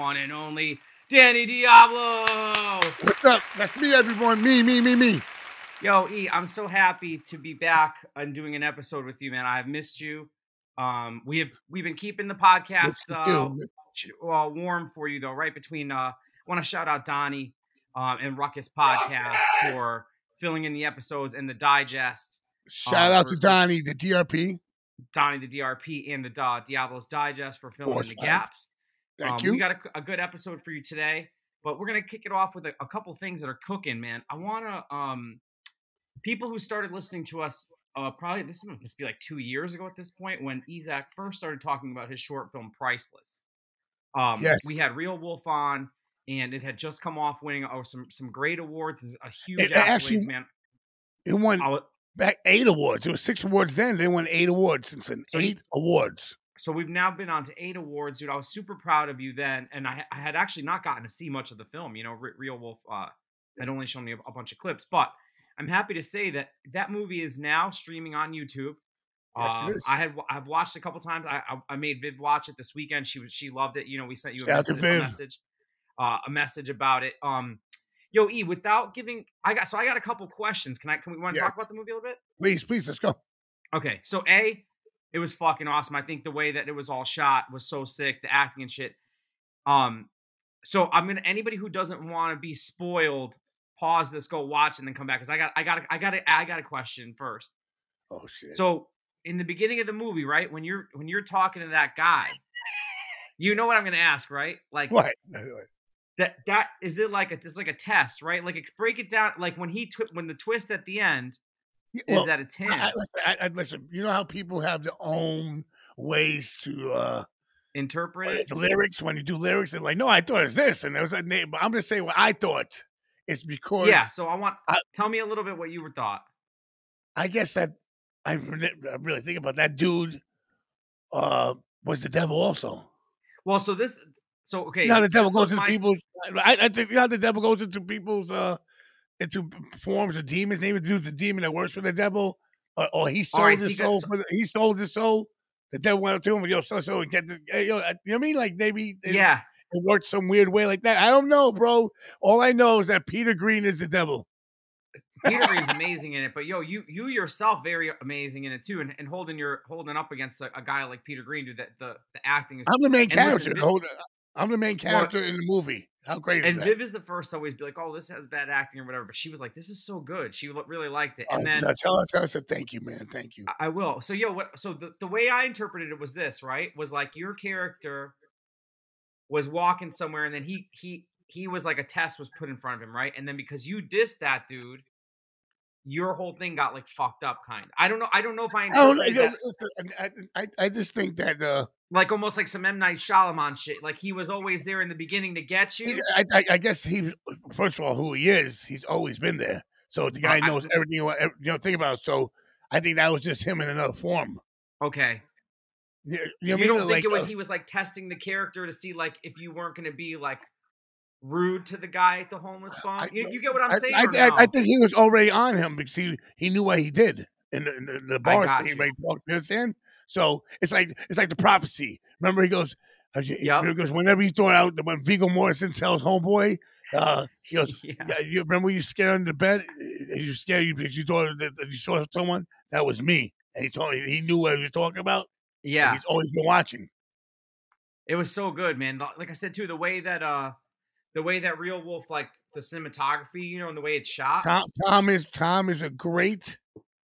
one and only Danny Diablo. What's up? That's me, everyone. Me. Yo, E, I'm so happy to be back and doing an episode with you, man. I've missed you. We've been keeping the podcast warm for you, though. Right between, I want to shout out Donnie and Ruckus Podcast for filling in the episodes and the digest. Shout out to Donnie, the DRP. Donnie, the DRP, and the Diablos Digest for filling in the gaps. Thank you. We got a good episode for you today, but we're going to kick it off with a couple things that are cooking, man. I want to, people who started listening to us, probably this must be like 2 years ago at this point, when Isaac first started talking about his short film Priceless. Yes. We had Real Wolf on, and it had just come off winning some great awards, a huge accolades, man. It won back 8 awards. It was 6 awards then. They won 8 awards since then. 8 awards. So we've now been on to 8 awards, dude. I was super proud of you then, and I had actually not gotten to see much of the film. You know, Real Wolf had only shown me a bunch of clips, but I'm happy to say that movie is now streaming on YouTube. Yes, it is. I've watched it a couple times. I made Viv watch it this weekend. She loved it. You know, we sent you a message about it. Yo, E, without giving, I got a couple questions. Can we want to talk about the movie a little bit? Please, let's go. Okay, so it was fucking awesome. I think the way that it was all shot was so sick, the acting and shit. So anybody who doesn't want to be spoiled, pause this, go watch, and then come back, because I got a question first. Oh shit. So in the beginning of the movie, right, when you're talking to that guy, you know what I'm gonna ask, right? Like what? That is it like it's like a test, right? Like break it down. Like when the twist at the end is that it's him. Listen, you know how people have their own ways to interpret it. The lyrics, when you do lyrics, and like, no, I thought it's this, and there was a name, but I'm gonna say what I thought. It's because So tell me a little bit what you thought. I guess that I really think about that dude was the devil also. Well, okay. Now the devil goes into people's. I think the devil goes into people's into forms of demons. Maybe the dude's a demon that works for the devil, or he sold his soul. He sold his soul. The devil went up to him and so get this. You know what I mean? Like maybe it worked some weird way like that. I don't know, bro. All I know is that Peter Green is the devil. Peter Green's amazing in it, but you yourself very amazing in it too, and holding up against a guy like Peter Green, dude. That the acting is. I'm the main character. I'm the main character in the movie. How crazy is that? Viv is the first to always be like, "Oh, this has bad acting or whatever," but she was like, "This is so good." She really liked it. And then tell her, I said, "Thank you, man. Thank you." I will. So the way I interpreted it was this, right? Was like your character was walking somewhere, and then he was like a test was put in front of him, right? And then because you dissed that dude, your whole thing got like fucked up, kind of. I don't know if I interpreted that. I just think that like almost like some M. Night Shyamalan shit. Like he was always there in the beginning to get you. I guess he, first of all, who he is, he's always been there. So the guy knows everything you think about. So I think that was just him in another form. Okay. You don't think it was he was like testing the character to see like if you weren't going to be like rude to the guy at the homeless bump? You get what I'm saying? I think he was already on him because he knew what he did in the bar scene. Right? You understand? So it's like the prophecy. Remember, he goes, whenever you throw out when Viggo Mortensen tells homeboy, he goes, you remember you scared under the bed? You scared you because you thought that you saw someone? That was me. And he told me he knew what he was talking about. Yeah, he's always been watching. It was so good, man. Like I said too, the way that Real Wolf, like the cinematography, you know, and the way it's shot. Tom is a great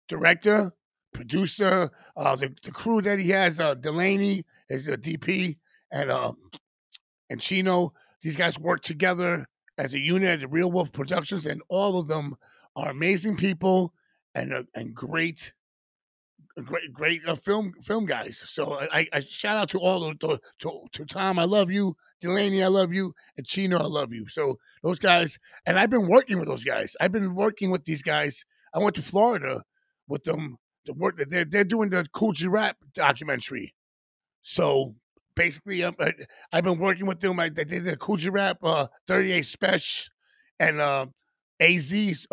director, producer. The crew that he has, Delaney is a DP, and Chino. These guys work together as a unit at Real Wolf Productions, and all of them are amazing people and great film guys. So I shout out to all of to Tom, I love you, Delaney, I love you, and Chino, I love you. So those guys, and I've been working with those guys. I've been working with these guys. I went to Florida with them to work. They're doing the Coogee Rap documentary. So basically, I've been working with them. They did the Coogee Rap 38 Special and AZ's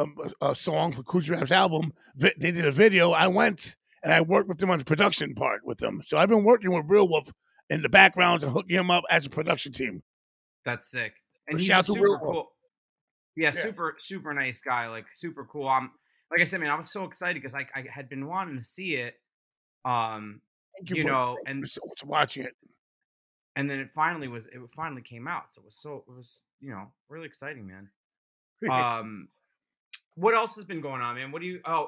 song for Coogee Rap's album. They did a video. I went and I worked with them on the production part with them. So I've been working with Real Wolf in the backgrounds and hooking him up as a production team. That's sick. And he's Shout a out to super Will. cool. Yeah, Yeah. super nice guy. Like super cool. Like I said, man, I was so excited because I had been wanting to see it. Thank You know, thank you so much for watching it. and then it finally came out. So it was, you know, really exciting, man. What else has been going on, man?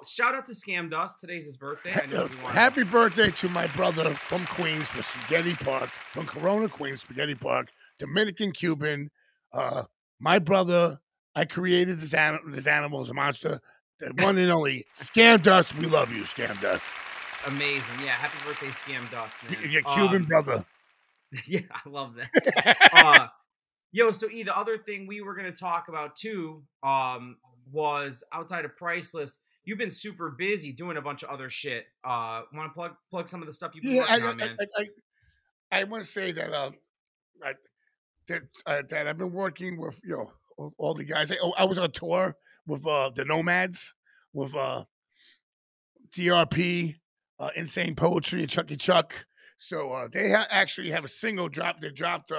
Shout out to Scam Dust. Today's his birthday. I know Happy birthday to my brother from Queens, from Spaghetti Park, from Corona, Queens, Spaghetti Park, Dominican Cuban. My brother, I created this animal as a monster. The one and only Scam Dust. We love you, Scam Dust. Amazing. Yeah, happy birthday, Scam Dust, man. Your Cuban brother. Yeah, I love that. Yo, so the other thing we were going to talk about too was outside of Priceless. You've been super busy doing a bunch of other shit. Want to plug some of the stuff you've been working on, man? I want to say that that I've been working with, you know, all the guys. I was on tour with the Nomads, with DRP, Insane Poetry, and Chucky Chuck. So they actually have a single drop. They dropped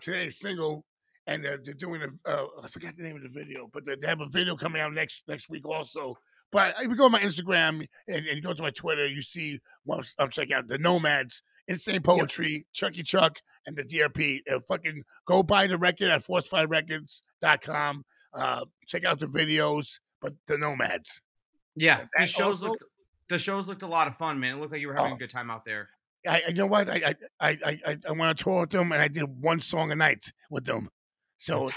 today, a single, and they're doing I forgot the name of the video, but they have a video coming out next week also. But if you go on my Instagram and you go to my Twitter, you see what I'm checking out: the Nomads, Insane Poetry, Chucky Chuck, and the DRP. Fucking go buy the record at force5records.com. Check out the videos, but the Nomads. Yeah, the shows looked a lot of fun, man. It looked like you were having a good time out there. You know what? I went on tour with them, and I did one song a night with them. So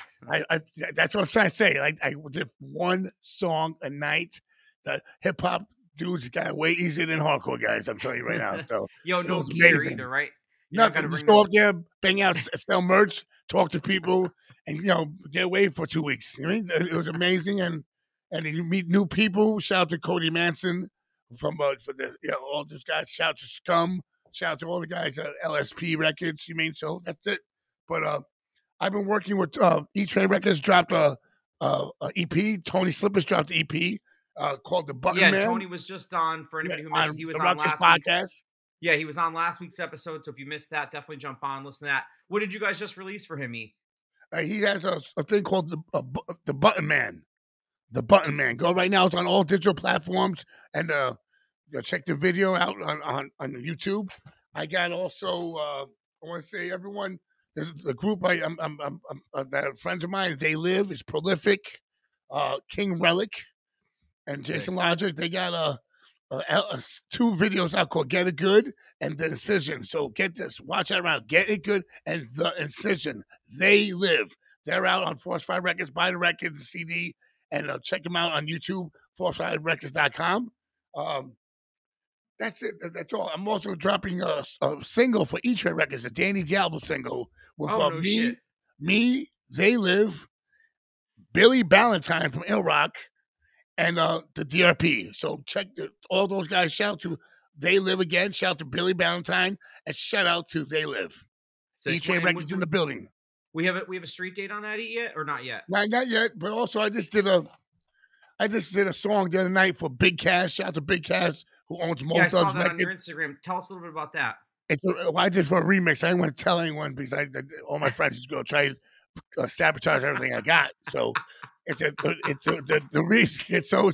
that's what I'm trying to say. I did one song a night. The hip hop dudes got way easier than hardcore guys. I'm telling you right now. So yo, no gear either, right? Nothing. Just go up there, bang out, sell merch, talk to people, and get away for 2 weeks. You know what I mean? It was amazing, and you meet new people. Shout out to Cody Manson from for the all those guys. Shout out to Scum. Shout out to all the guys at LSP Records. You mean, so that's it. But I've been working with E-Train Records. Dropped a EP. Tony Slippers dropped the EP called The Button Man. Yeah, Tony was just on. For anybody who missed, he was on last podcast. Yeah, he was on last week's episode. So if you missed that, definitely jump on, listen to that. What did you guys just release for him, E? He has a thing called the Button Man. The Button Man. Go right now. It's on all digital platforms, and check the video out on YouTube. I got also. I want to say everyone. There's a group. I'm that friends of mine. They Live is prolific. King Relic and Jason Logic. They got 2 videos out called Get It Good and The Incision. So get this. Watch that around. Get It Good and The Incision. They Live. They're out on Force 5 Records. Buy the record, the CD, and check them out on YouTube, force5records.com. That's it. That's all. I'm also dropping a single for E-Train Records, a Danny Diablo single with me, They Live, Billy Ballantyne from Ill Rock, and the DRP. So check all those guys. Shout out to They Live again. Shout out to Billy Ballantyne, and shout out to They Live. E-Train Records in the building. We have a street date on that yet, or not yet? Not yet. But also, I just did a song the other night for Big Cash. Shout out to Big Cash, who owns Mo Thugs Records. I saw that on your Instagram. Tell us a little bit about that. I did for a remix. I didn't want to tell anyone because all my friends just go try to sabotage everything I got. So it's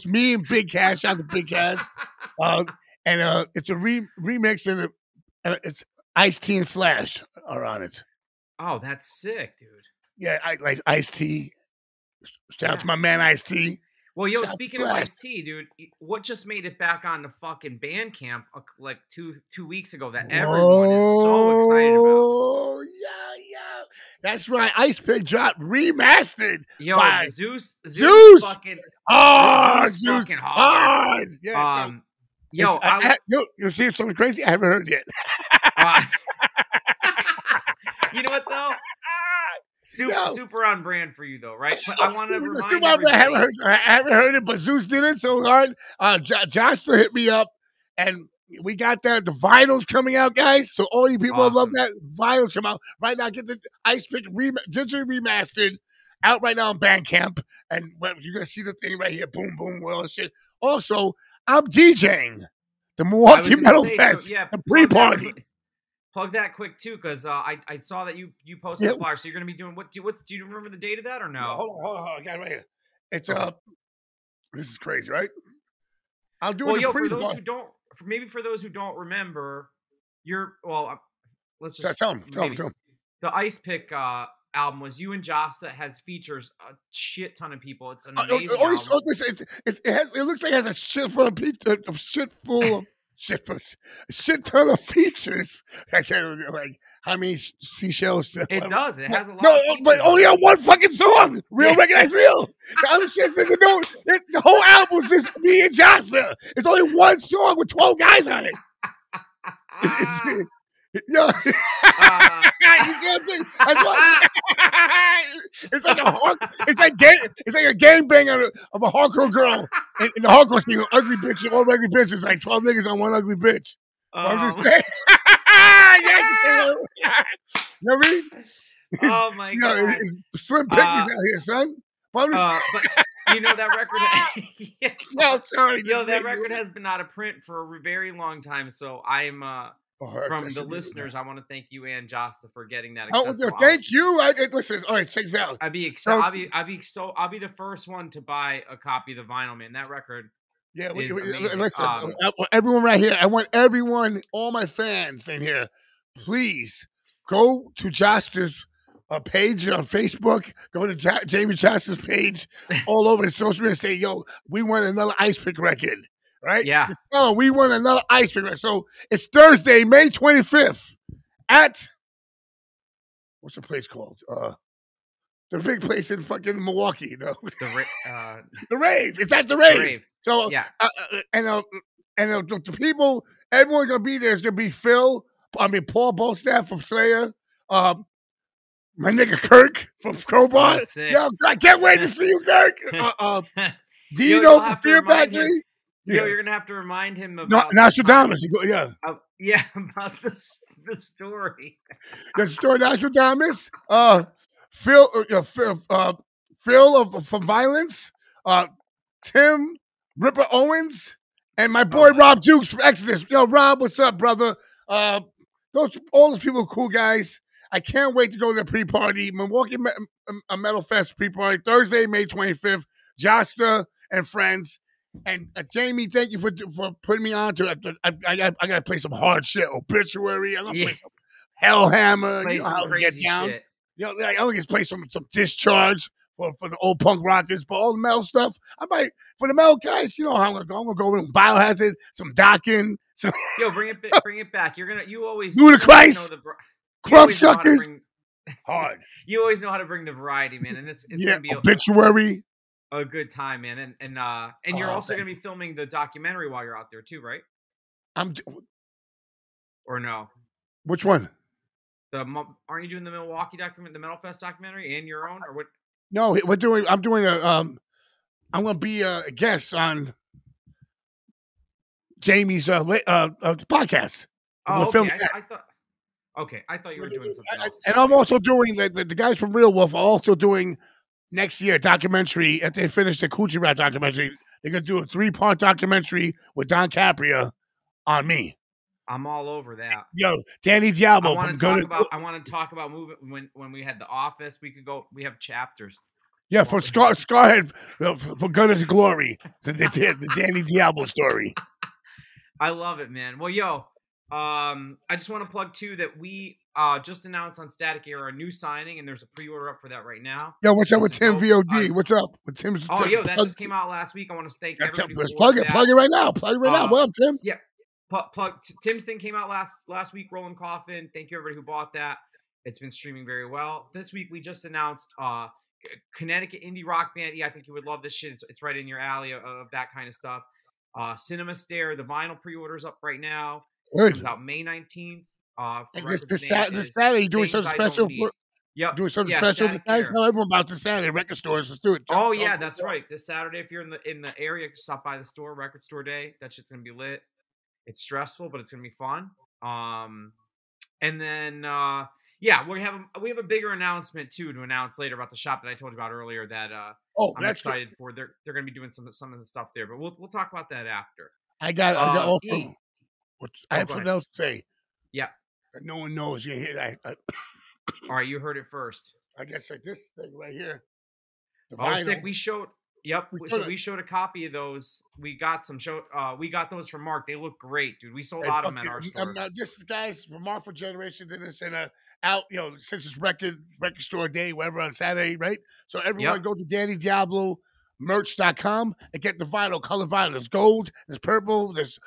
me and Big Cash. Shout out to Big Cash, and it's a remix, and it's Ice-T and Slash are on it. Oh, that's sick, dude. Yeah, I like Ice-T. Shout out to my man Ice-T. Well, yo, speaking of Ice-T, dude, what just made it back on the fucking Bandcamp like two weeks ago that everyone is so excited about? Oh, yeah. That's right. Ice Pick dropped remastered. Yo, by Zeus fucking hard. Zeus fucking hard. Yeah. You see something crazy? I haven't heard it yet. You know what though? Super on brand for you though, right? But I want to remind everybody. I haven't heard it, but Zeus did it so hard. Josh hit me up, and we got that. The vinyl's coming out, guys. So all you people who love that, vinyl's come out right now. Get the Ice Pick digitally remastered out right now on Bandcamp, and you're gonna see the thing right here. Boom, boom, well, shit. Also, I'm DJing the Milwaukee Metal Fest, the pre-party. plug that quick too, because I saw that you posted a flyer. So you're gonna be doing what? Do you remember the date of that or no? Hold on. I got it right here. It's this is crazy, right? I'll do it. Well, for those who don't, for those who don't remember, let's just tell them. The Ice Pick album was you and Josta, has features a shit ton of people. It's an amazing album. It looks like it has a shit ton of features. I can't remember, like how many seashells. It does. It has a lot. No, but only on one fucking song. Real recognize real. The other shit, the whole album is just me and Josta. It's only one song with 12 guys on it. Yo, you can't think. It's like a gangbang of a hardcore girl in the hardcore scene. Ugly bitch, all ugly bitches, like 12 niggas on one ugly bitch. I'm just saying. You know what I mean? Oh my god! Slim Pickies out here, son. But you know that record. No, I'm sorry. That record has been out of print for a very long time. So I'm from the listeners, I want to thank you and Josta for getting that. Thank you. Listen, all right, check this out. I'll be the first one to buy a copy of the vinyl, man. That record. Yeah, listen, everyone right here. I want everyone, all my fans in here, please go to Josta's page on Facebook. Go to Jamie Josta's page all over the social media and say, "Yo, we want another Ice Pick record." Right? Yeah. We want another Ice Pick record. So it's Thursday, May 25th at what's the place called? The big place in fucking Milwaukee, you know. The Rave. It's at the Rave. So yeah, the people, everyone's gonna be there. It's gonna be Paul Bolstaff from Slayer, my nigga Kirk from Crowbar. Yo, I can't wait to see you, Kirk. Dino from Fear Factory. Yo, you're gonna have to remind him about Nostradamus. About the story. The story, Nostradamus. Phil from Violence. Tim Ripper Owens, and my boy Rob Dukes from Exodus. Yo, Rob, what's up, brother? All those people are cool guys. I can't wait to go to the pre-party. Milwaukee Metal Fest pre-party, Thursday, May 25th. Josta and friends. And Jamie, thank you for putting me on to it. I got to play some hard shit. Obituary. I'm going to play some Hellhammer. You know how to get down. Shit. You know, I'm going to play some Discharge for the old punk rockers. But all the metal stuff, for the metal guys, you know how I'm going to go. I'm going to go with Biohazard, some Dokken. Yo, bring it back. You always Ludacris, Crumb Suckers. Hard. You always know how to bring the variety, man. And it's going to be Obituary. A good time, man, and you're also going to be filming the documentary while you're out there too, right? Or no? Which one? Aren't you doing the Milwaukee document, the Metal Fest documentary, and your own, or what? No, I'm doing I'm going to be a guest on Jamie's podcast. Oh, okay. I thought you were doing something else. And I'm also doing the guys from Real Wolf are also doing. Next year, documentary, after they finish the Coochie Rat documentary, they're going to do a 3-part documentary with Don Capria on me. I'm all over that. Yo, Danny Diablo. I want to talk about moving when we had The Office. We have chapters. Yeah, for Scarhead, for Good as Glory, the Danny Diablo story. I love it, man. Well, yo, I just want to plug too that we just announced on Static Era a new signing, and there's a pre-order up for that right now. Yo, what's up with Tim VOD? What's up with Tim's? That just came out last week. I want to thank everybody. Let's plug it right now. What up, Tim? Yeah, Tim's thing came out last week. Rolling Coffin. Thank you everybody who bought that. It's been streaming very well. This week we just announced Connecticut indie rock band. Yeah, I think you would love this shit. It's right in your alley of that kind of stuff. Cinema Stare. The vinyl pre-orders up right now. It comes out May 19th. This Saturday, doing something special doing something special this night. Tell everyone about this Saturday. Record stores, let's do it. That's right. This Saturday, if you're in the area, stop by the store. Record store day. That shit's gonna be lit. It's stressful, but it's gonna be fun. And then we have a bigger announcement too to announce later about the shop that I told you about earlier. That I'm excited for. They're gonna be doing some of the stuff there, but we'll talk about that after. I got also. I have something else to say. Yeah. that no one knows. You hear that? All right, you heard it first. I guess like this thing right here. The Oh, vinyl. sick. We showed. Yep. So we showed a copy of those. We got we got those from Mark. They look great, dude. We sold out of them at our store. This guys from Mark Generation did this in a out, since it's record store day, whatever, on Saturday, right? So everyone go to DannyDiabloMerch.com and get the vinyl, color vinyl. There's gold, there's purple, there's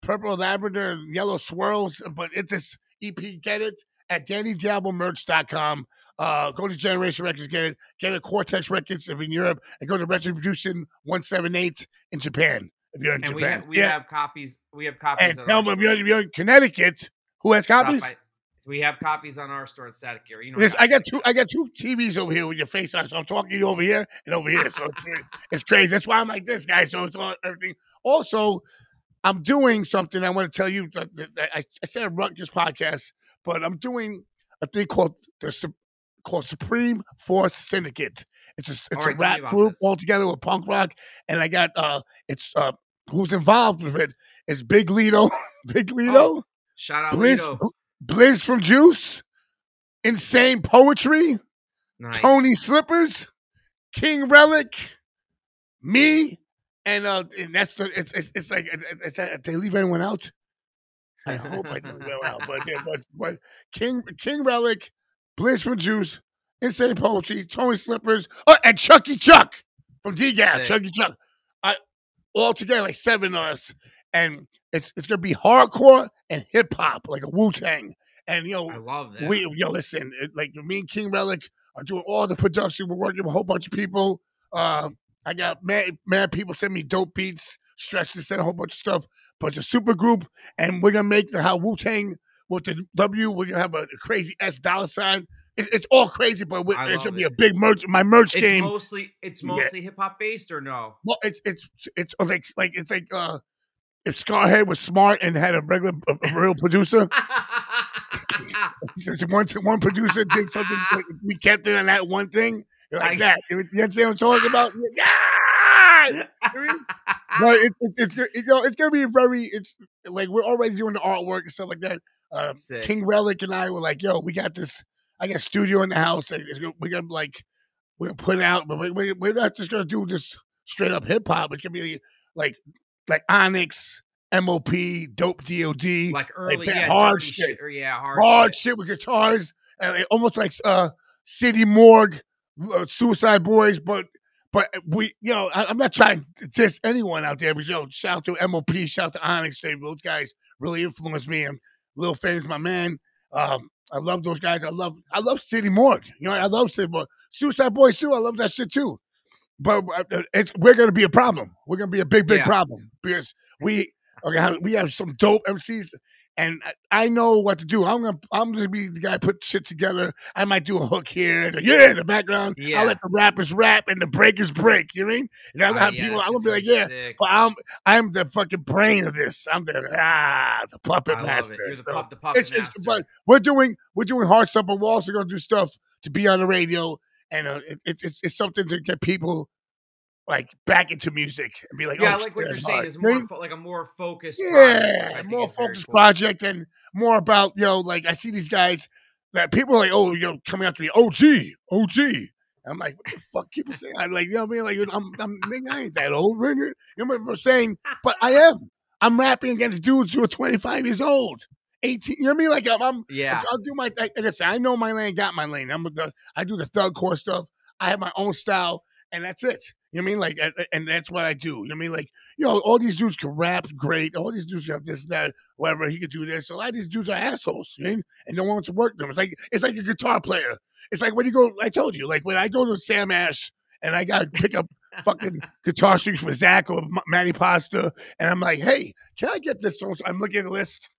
purple lavender and yellow swirls. But this EP, get it at DannyDiabloMerch.com. Go to Generation Records, get a Cortex Records if in Europe, and go to Retribution 178 in Japan if you're in Japan. We have copies. We have copies. And tell them if you're in Connecticut, who has copies? We have copies on our store at Static Gear. I got two TVs over here with your face on, so I'm talking to you over here and over here. So it's crazy. That's why I'm like this, guy. So it's all everything. Also, I'm doing something I want to tell you. I said a Rutgers podcast, but I'm doing a thing called Supreme Force Syndicate. It's a rap group all together with punk rock, and I got who's involved with it is Big Lito. Big Lito. Oh, shout out Lito. Blizz from Juice, Insane Poetry, nice. Tony Slippers, King Relic, me, and that's it's like did they leave anyone out? I hope I didn't leave anyone out, but King Relic, Blizz from Juice, Insane Poetry, Tony Slippers, and Chucky Chuck from D-Gap, Chucky Chuck, all together like 7 of us. And it's gonna be hardcore and hip hop, like a Wu-Tang. And I love that. Listen, like me and King Relic are doing all the production. We're working with a whole bunch of people. I got mad people send me dope beats, Stretch to send a whole bunch of stuff. But it's a super group, and we're gonna make how Wu-Tang with the W. We're gonna have a crazy $. It's all crazy, but it's gonna be a big merch. My merch game. It's mostly hip hop based, or no? Well, it's like if Scarhead was smart and had a real producer, one producer did something, we kept it on that one thing, like that. You understand what I'm talking about? But it's gonna be it's like we're already doing the artwork and stuff like that. King Relic and I were like, yo, we got this. I got a studio in the house. We're gonna put it out, but we're not just gonna do just straight up hip hop. It's gonna be like Onyx, MOP, Dope DOD, like early, hard shit, hard shit with guitars, and almost like City Morgue, Suicide Boys. But we, I'm not trying to diss anyone out there, but shout out to MOP, shout out to Onyx. Those guys really influenced me. And Lil Fane's my man. I love those guys. I love City Morgue. I love City Morgue. Suicide Boys too. I love that shit too. But we're going to be a problem. We're going to be a big problem because we have some dope MCs, and I know what to do. I'm going to be the guy who put shit together. I might do a hook here and in the background. Yeah. I'll let the rappers rap and the breakers break. You know what I mean? And I'm going to have people. I'm going to be like, sick. But I'm the fucking brain of this. I'm the puppet master. You're the puppet master. But we're doing hard stuff, but we're also going to do stuff to be on the radio. And it's something to get people like back into music and be like, I like what you're saying is more like a more focused, more focused project and more about like I see these guys that people are like, coming up to me, OG. I'm like, what the fuck people say? I like, I mean, like I ain't that old, you know what I'm saying? But I am. I'm rapping against dudes who are 25 years old. 18, you know what I mean? Like I'll do my. Like I said, I know my lane, got my lane. I do the thug core stuff. I have my own style, and that's it. You know what I mean? Like, and that's what I do. You know what I mean? Like, all these dudes can rap great. All these dudes have this, that, whatever. He could do this. A lot of these dudes are assholes, you know? And no one wants to work them. It's like a guitar player. It's like when you go. I told you, like when I go to Sam Ash and I gotta pick up fucking guitar strings for Zach or Matty Pasta, and I'm like, hey, can I get this song? So I'm looking at the list.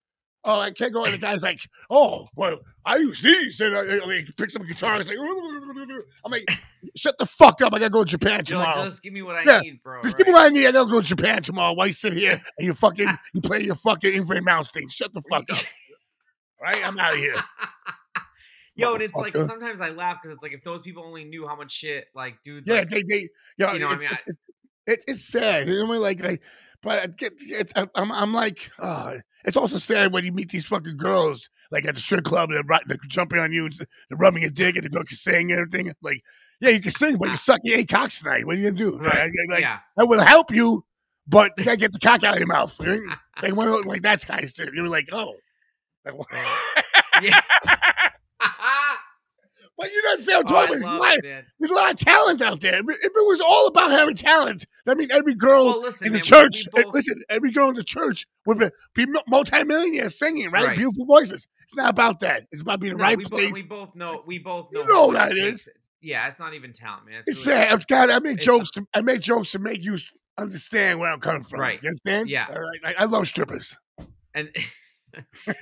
Oh, I can't go. And the guy's like, oh, well, I use these. And I pick some guitars. Like, I'm like, shut the fuck up. I got to go to Japan tomorrow. Just give me what I need, bro. Just give me what I need. I got to go to Japan tomorrow. Why you sit here and you play your fucking Ingrid Mounts thing? Shut the fuck up. Right? I'm out of here. And it's like, sometimes I laugh because it's like, if those people only knew how much shit, like, dudes. Yeah, it's sad. You know what I mean? Like, But I'm like, it's also sad when you meet these fucking girls like at the strip club and they're jumping on you and they're rubbing your dick and the girl can sing and everything. Like, yeah, you can sing, but you suck your 8 cocks tonight. What are you gonna do? Right. That will help you, but you gotta get the cock out of your mouth. Like that's kind of shit. You're like, oh, yeah. But you don't say I'm talking about. There's a lot of talent out there. If it was all about having talent, that means every girl in the church, every girl in the church would be multi-millionaires singing, right? Beautiful voices. It's not about that. It's about being in the right place. We both know. You know what it is. Yeah, it's not even talent, man. It's sad. I make jokes to make you understand where I'm coming from. Right. You understand? Yeah. All right. I love strippers. And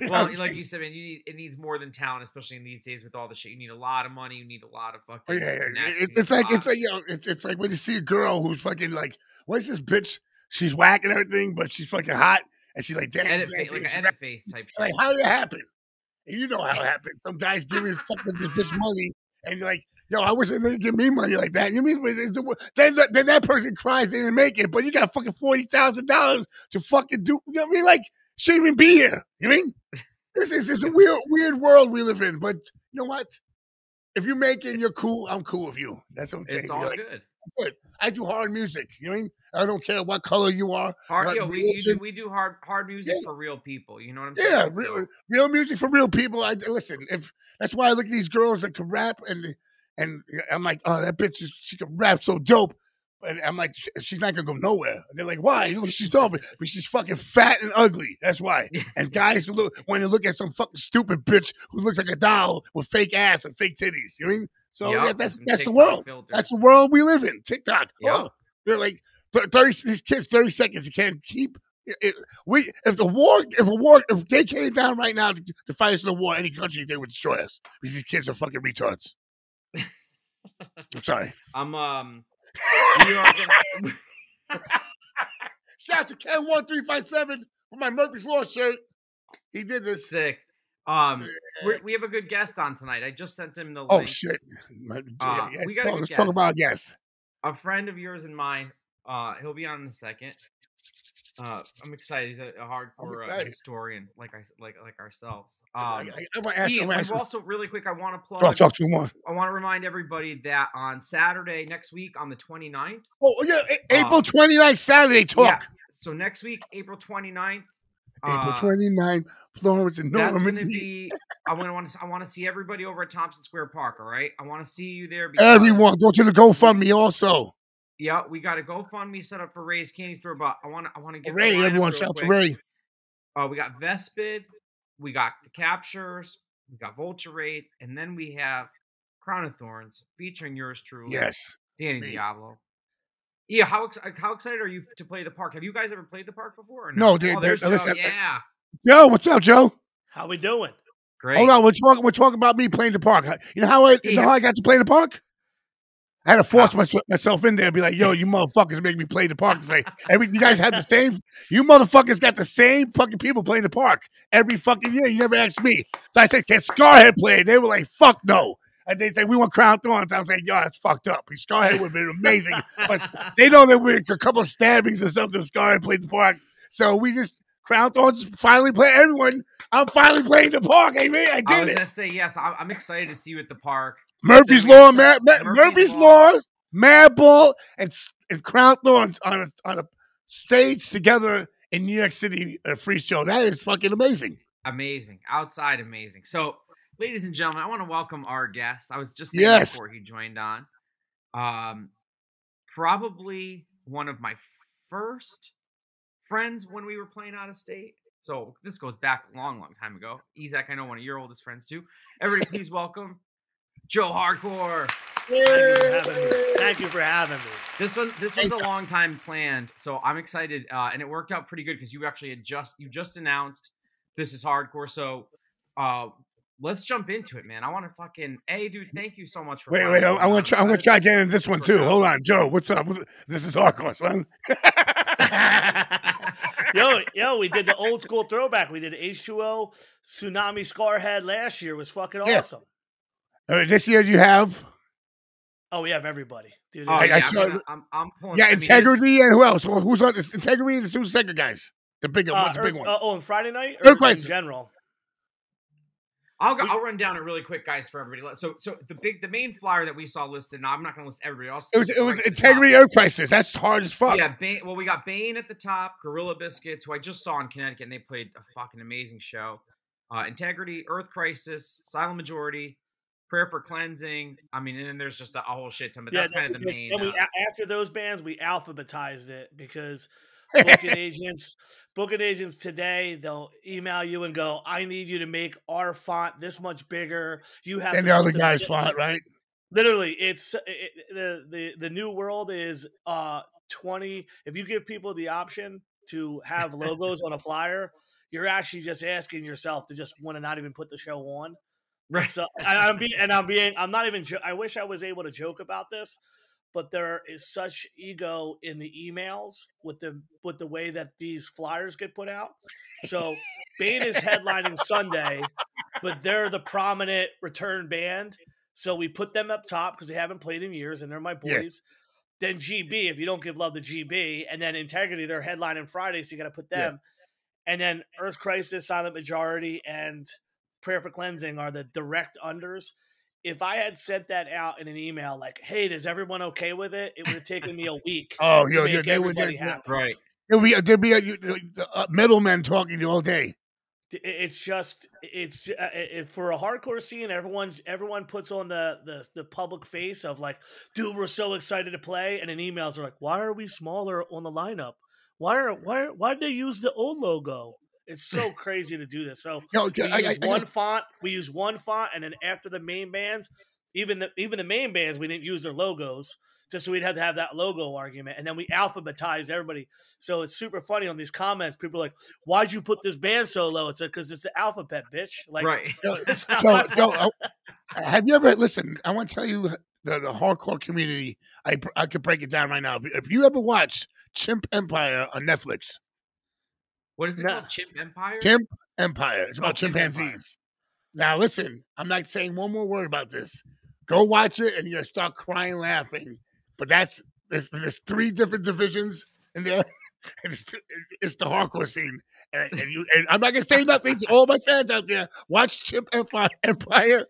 well, like you said, man, it needs more than talent, especially in these days with all the shit. You need a lot of money. You need a lot of fucking. It's like when you see a girl who's fucking like, what's this bitch? She's whack and everything, but she's fucking hot, and she's like, damn, like an edit face type shit. Like, how did it happen? And you know how it happened. Some guys give me this bitch money, and you're like, yo, I wish they didn't give me money like that. You mean then that person cries they didn't make it, but you got fucking $40,000 to fucking do. You know what I mean? Like. Shouldn't even be here. You know what I mean? This is a weird world we live in. But you know what? If you make it and you're cool, I'm cool with you. That's what I'm saying. It's all good. Good. I do hard music. You know what I mean? I don't care what color you are. We do hard music for real people. You know what I'm saying? Yeah, real music for real people. Listen. If that's why I look at these girls that can rap, and I'm like, oh, that bitch she can rap so dope. And I'm like, she's not gonna go nowhere. And they're like, why? She's dope, but she's fucking fat and ugly. That's why. And guys when they look at some fucking stupid bitch who looks like a doll with fake ass and fake titties. You know what I mean? So that's the world. Filters. That's the world we live in. TikTok. Yep. Oh, they're like 30 these kids 30 seconds. You can't keep it. If they came down right now to fight us in a war, any country they would destroy us because these kids are fucking retards. I'm sorry. Shout out to Ken1357 for my Murphy's Law shirt. He did this. Sick. We have a good guest on tonight. I just sent him the link. Oh shit. We got let's talk about our guest. A friend of yours and mine. He'll be on in a second. I'm excited. He's a hardcore historian like ourselves. Also, really quick, I want to plug. Talk to him more. I want to remind everybody that on Saturday next week, on the 29th. Oh yeah, April 29th, Saturday talk. Yeah. So next week, April 29th. April 29th, Florence and Normandy. That's going to be. I want to see everybody over at Thompson Square Park. All right, I want to see you there. Everyone, go to the GoFundMe also. Yeah, we got a GoFundMe set up for Ray's Candy Store, but I want to get Ray. Everyone, shout to Ray. We got Vespid, we got the Captures, we got Vulture Raid, and then we have Crown of Thorns featuring yours truly. Yes, Danny Diablo. Yeah, how excited are you to play the park? Have you guys ever played the park before? Or no, listen. Yeah. Yo, what's up, Joe? How we doing? Great. Hold on, we're talking about me playing the park. You know how I got to play the park? I had to force myself in there and be like, yo, you motherfuckers make me play the park. Say, you guys have the same, you motherfuckers got the same fucking people playing the park every fucking year. You never asked me. So I said, can Scarhead play? They were like, fuck no. And they said, we want Crown Thorns. I was like, yo, that's fucked up. Scarhead would have been amazing. But they know that we're a couple of stabbings or something. Scarhead played the park. So we just, Crown Thorns finally play everyone. I'm finally playing the park. I was going to say, yes, I'm excited to see you at the park. Murphy's Law, Murphy's Laws, Madball, and Crown Thorns on a stage together in New York City at a free show. That is fucking amazing. Amazing. Outside amazing. So, ladies and gentlemen, I want to welcome our guest. I was just saying before he joined on. Probably one of my first friends when we were playing out of state. So, this goes back a long, long time ago. Ezek, I know one of your oldest friends too. Everybody, please welcome Joe Hardcore. Thank you for having me. This was a long time planned, so I'm excited, and it worked out pretty good because you actually just announced this is Hardcore. So let's jump into it, man. I want to fucking dude. Thank you so much for. Wait. I want to try getting into this one too. Hold on, Joe. What's up? This is Hardcore, son. Yo, we did the old school throwback. We did H2O Tsunami Scarhead last year. It was fucking awesome. This year you have? Oh, we have everybody, dude. Oh, I saw. I'm pulling. Yeah, Integrity and who else? Who's on this? Integrity and the two second guys. The big one. On Friday night or in general? I'll run down it really quick, guys, for everybody. So the main flyer that we saw listed. Now I'm not going to list everybody else. It was Integrity Earth Crisis. That's hard as fuck. Yeah, we got Bane at the top, Gorilla Biscuits, who I just saw in Connecticut, and they played a fucking amazing show. Integrity, Earth Crisis, Silent Majority, Prayer for Cleansing. I mean, and then there's just a whole shit ton, but that's kind of the main. And after those bands, we alphabetized it because booking agents today, they'll email you and go, I need you to make our font this much bigger. You have and the other guy's font, right? Literally, it's the new world is 20. If you give people the option to have logos on a flyer, you're actually just asking yourself to just want to not even put the show on. Right. So I'm not even. I wish I was able to joke about this, but there is such ego in the emails with the way that these flyers get put out. So Bane is headlining Sunday, but they're the prominent return band. So we put them up top because they haven't played in years and they're my boys. Yeah. Then GB, if you don't give love to GB, and then Integrity, they're headlining Friday, so you got to put them. Yeah. And then Earth Crisis, Silent Majority, and Prayer for Cleansing are the direct unders. If I had sent that out in an email, like, "Hey, is everyone okay with it?" It would have taken me a week. Oh, to make everybody happy. Right. There'd be a middleman talking to you all day. It's for a hardcore scene. Everyone puts on the public face of like, dude, we're so excited to play, and in emails are like, why are we smaller on the lineup? Why did they use the old logo? It's so crazy to do this. So we use one font, and then after the main bands, even the main bands, we didn't use their logos just so we'd have to have that logo argument, and then we alphabetize everybody. So it's super funny on these comments. People are like, "Why'd you put this band so low?" It's because it's the alphabet, bitch. Like, right. Have you ever listen? I want to tell you the hardcore community. I could break it down right now. If you ever watched Chimp Empire on Netflix. What is it called? Chimp Empire? Chimp Empire. It's about chimpanzees. Now, listen, I'm not saying one more word about this. Go watch it, and you're going to start crying laughing. But there's 3 different divisions in there. It's the hardcore scene. And I'm not going to say nothing to all my fans out there. Watch Chimp Empire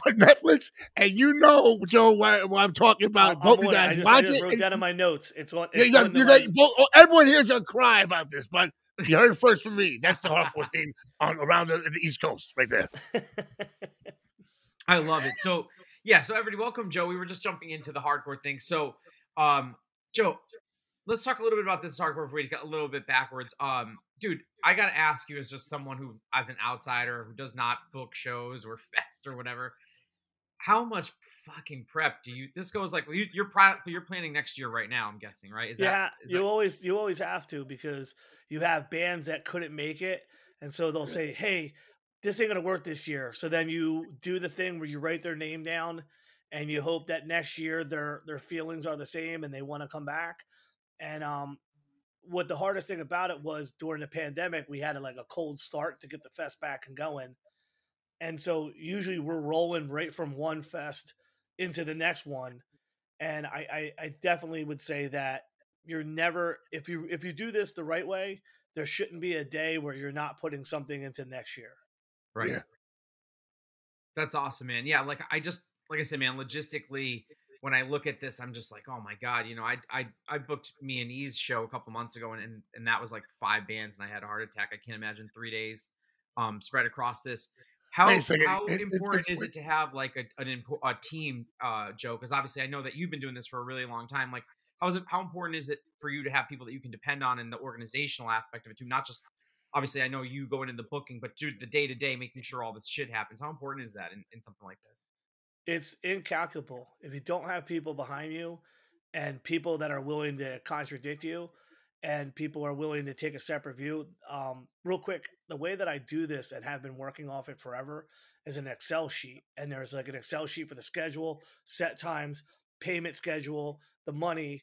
on Netflix, and you know, Joe, what I'm talking about. Both you guys watch it. I wrote down in my notes. Everyone here is going to cry about this, but you heard it first from me. That's the hardcore scene around the East Coast right there. I love it. So everybody, welcome, Joe. We were just jumping into the hardcore thing. So, Joe, let's talk a little bit about this hardcore before we get a little bit backwards. Dude, I got to ask you as just someone who, as an outsider who does not book shows or fest or whatever, how much fucking prep do you, this goes like, you're planning next year right now, I'm guessing, right? You always have to, because you have bands that couldn't make it. And so they'll say, hey, this ain't going to work this year. So then you do the thing where you write their name down and you hope that next year their feelings are the same and they want to come back. And what the hardest thing about it was, during the pandemic, we had a cold start to get the fest back and going. And so usually we're rolling right from one fest into the next one. And I definitely would say that you're never, if you do this the right way, there shouldn't be a day where you're not putting something into next year. Right. Yeah. That's awesome, man. Yeah. Like I said, man, logistically, when I look at this, I'm just like, oh my God, I booked me and E's show a couple months ago, and that was like 5 bands, and I had a heart attack. I can't imagine 3 days spread across this. How important is it to have like a team, Joe? Because obviously I know that you've been doing this for a really long time. Like, how important is it for you to have people that you can depend on in the organizational aspect of it too? Not just, obviously I know you going into the booking, but dude, the day-to-day, making sure all this shit happens. How important is that in something like this? It's incalculable. If you don't have people behind you and people that are willing to contradict you and people are willing to take a separate view, real quick, the way that I do this and have been working off it forever is an Excel sheet. And there's like an Excel sheet for the schedule, set times, payment schedule, the money.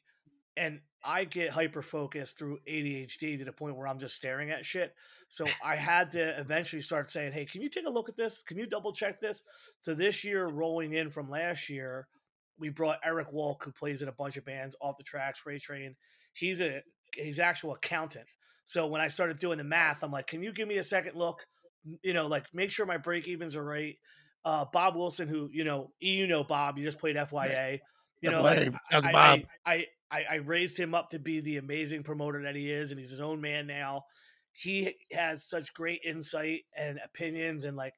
And I get hyper-focused through ADHD to the point where I'm just staring at shit. So I had to eventually start saying, hey, can you take a look at this? Can you double check this? So this year, rolling in from last year, we brought Eric Wolk, who plays in a bunch of bands, Off the Tracks, Freight Train. He's actual accountant. So when I started doing the math, I'm like, can you give me a second look? Like make sure my break evens are right. Bob Wilson, who Bob, you just played FYA. I raised him up to be the amazing promoter that he is, and he's his own man now. He has such great insight and opinions, and like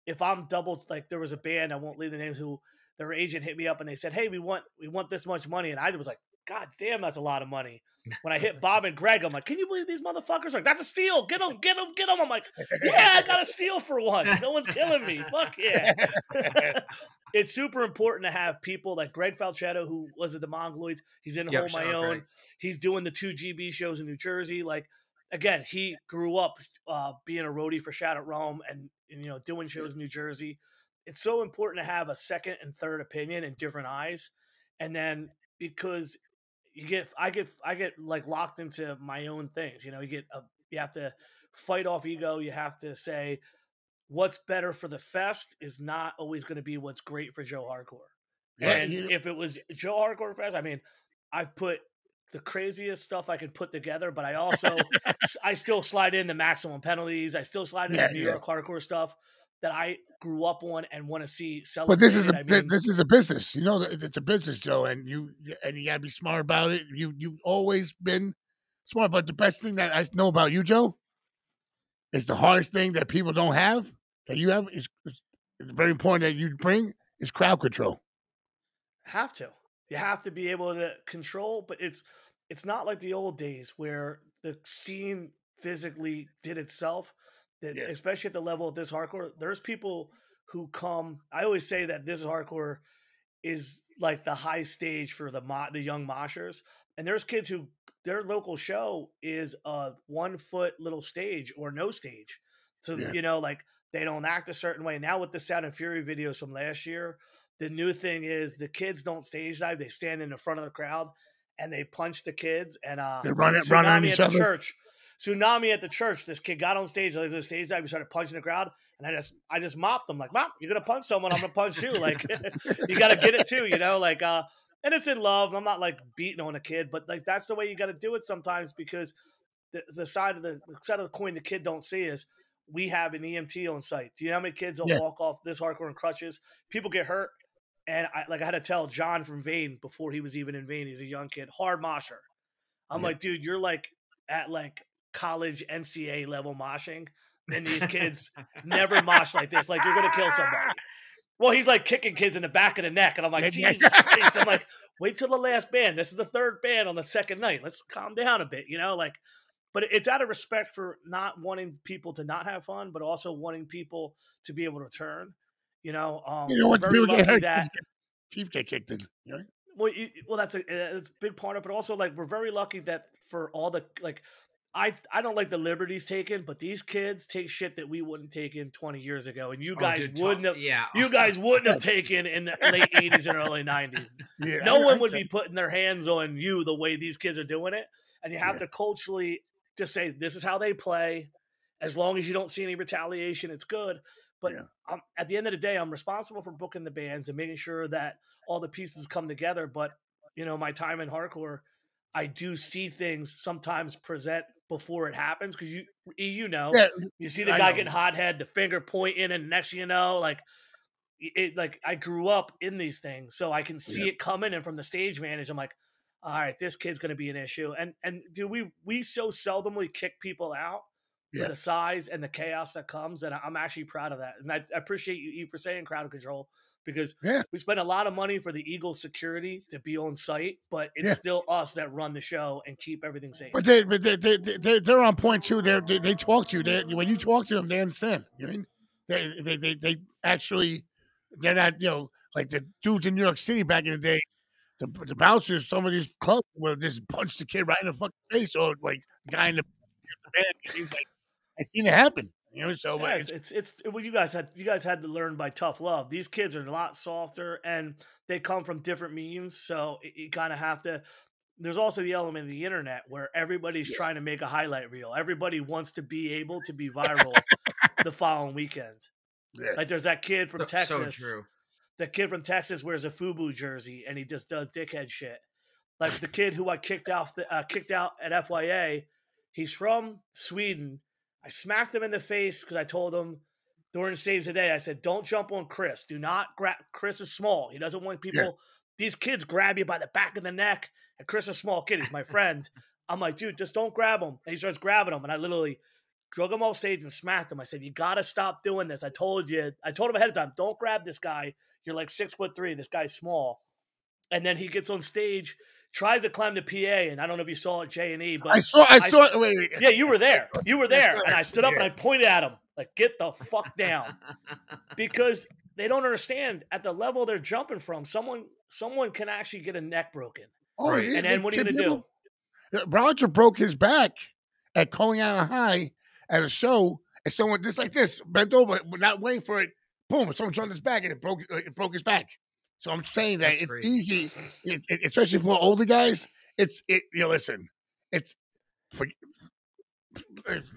if I'm double, like there was a band, I won't leave the names, who their agent hit me up and they said, hey, we want this much money, and I was like, God damn, that's a lot of money. When I hit Bob and Greg, I'm like, can you believe these motherfuckers? Like, that's a steal. Get them. I'm like, yeah, I got a steal for once. No one's killing me. Fuck yeah. It's super important to have people like Greg Falchetto, who was at the Mongoloids. He's in Hold My Own. Greg. He's doing the 2GB shows in New Jersey. Like, again, he grew up being a roadie for Shout at Rome and doing shows in New Jersey. It's so important to have a second and third opinion and different eyes. And then because I get like locked into my own things. You have to fight off ego. You have to say what's better for the fest is not always going to be what's great for Joe Hardcore. Right. And if it was Joe Hardcore Fest, I mean, I've put the craziest stuff I could put together, but I still slide in the maximum penalties. I still slide in the New York hardcore stuff that I grew up on and want to see celebrated. But this is a business. It's a business, Joe, and you gotta be smart about it. You've always been smart, but the best thing that I know about you, Joe, is the hardest thing that people don't have that you have is very important that you bring is crowd control. You have to be able to control, but it's not like the old days where the scene physically did itself. Especially at the level of this hardcore, there's people who come. I always say that this hardcore is like the high stage for the young moshers, and there's kids who their local show is a 1 foot little stage or no stage. So like they don't act a certain way. Now with the Sound and Fury videos from last year, the new thing is the kids don't stage dive; they stand in the front of the crowd and they punch the kids and they run on each other. Church. Tsunami at the church. This kid got on stage, like the stage dive, he started punching the crowd, and I just mopped him. Like, Mom, you're gonna punch someone, I'm gonna punch you. Like, you gotta get it too, and it's in love. I'm not like beating on a kid, but like that's the way you gotta do it sometimes, because the side of the coin the kid don't see is we have an EMT on site. Do you know how many kids will walk off this hardcore in crutches? People get hurt, and I had to tell John from Vane before he was even in Vane. He's a young kid, hard mosher. I'm like, dude, you're like at like college NCAA level moshing, and these kids never mosh like this. Like, you're gonna kill somebody. Well, he's like kicking kids in the back of the neck, and I'm like, Jesus Christ. I'm like, wait till the last band. This is the third band on the second night. Let's calm down a bit, but it's out of respect for not wanting people to not have fun, but also wanting people to be able to return. What people get hurt, teeth get kicked in, right? Well, that's a big part of it. But also, like, we're very lucky that for all the like. I don't like the liberties taken, but these kids take shit that we wouldn't take in 20 years ago, and you guys wouldn't have. Yeah. You guys wouldn't have taken in the late 80s and early 90s. Yeah, no one would be putting their hands on you the way these kids are doing it, and you have to culturally just say this is how they play. As long as you don't see any retaliation, it's good. But at the end of the day, I'm responsible for booking the bands and making sure that all the pieces come together. But my time in hardcore, I do see things sometimes present before it happens, because you see the guy getting hothead, the finger pointing, and next thing you know, like I grew up in these things, so I can see it coming. And from the stage vantage, I'm like, all right, this kid's going to be an issue. And dude, we so seldomly kick people out for the size and the chaos that comes, that I'm actually proud of that. And I appreciate you for saying crowd control, because we spend a lot of money for the Eagle security to be on site, but it's still us that run the show and keep everything safe. But they're on point too. They talk to you. When you talk to them, they understand. They actually, they're not like the dudes in New York City back in the day. The bouncers, some of these clubs will just punch the kid right in the fucking face, or like the guy in the band. He's like, I seen it happen. So it's what you guys had to learn by tough love. These kids are a lot softer, and they come from different means. So you kind of have to. There's also the element of the internet where everybody's trying to make a highlight reel. Everybody wants to be able to be viral the following weekend. Yeah. Like there's that kid from Texas. So true. the kid from Texas wears a FUBU jersey and he just does dickhead shit. Like the kid who I kicked out at FYA, he's from Sweden. I smacked him in the face because I told him during Saves a Day, I said, don't jump on Chris. Do not grab. Chris is small. He doesn't want people. These kids grab you by the back of the neck. And Chris is a small kid. He's my friend. I'm like, dude, just don't grab him. And he starts grabbing him. And I literally drug him off stage and smacked him. I said, you got to stop doing this. I told him ahead of time, don't grab this guy. You're like 6'3". This guy's small. And then he gets on stage, tries to climb the PA. And I don't know if you saw it, J&E. But I saw. Wait. Yeah, you were there. You were there. And I stood up and I pointed at him. Like, get the fuck down. Because they don't understand at the level they're jumping from, someone can actually get a neck broken. Oh, right. And then what are you going to do? Roger broke his back at Coney Island High at a show, and someone just like this bent over, not waiting for it. Boom! Someone jumped his back, and it broke his back. So I'm saying that it's easy, especially for older guys. Listen, it's for.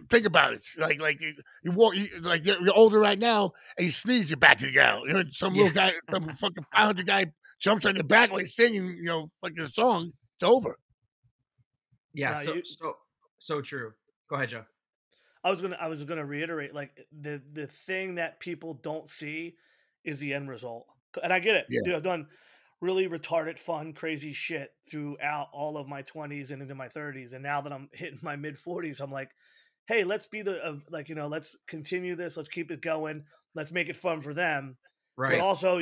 Think about it. Like you walk, you're older right now, and you sneeze, your back is out. Some little guy, some fucking 500 guy jumps on your back while he's singing, fucking a song. It's over. Yeah, so true. Go ahead, Joe. I was gonna reiterate, like the thing that people don't see is the end result, and I get it. Yeah. Dude, I've done really retarded, fun, crazy shit throughout all of my 20s and into my 30s, and now that I'm hitting my mid 40s, I'm like, hey, let's be let's continue this, let's keep it going, let's make it fun for them. Right. But also,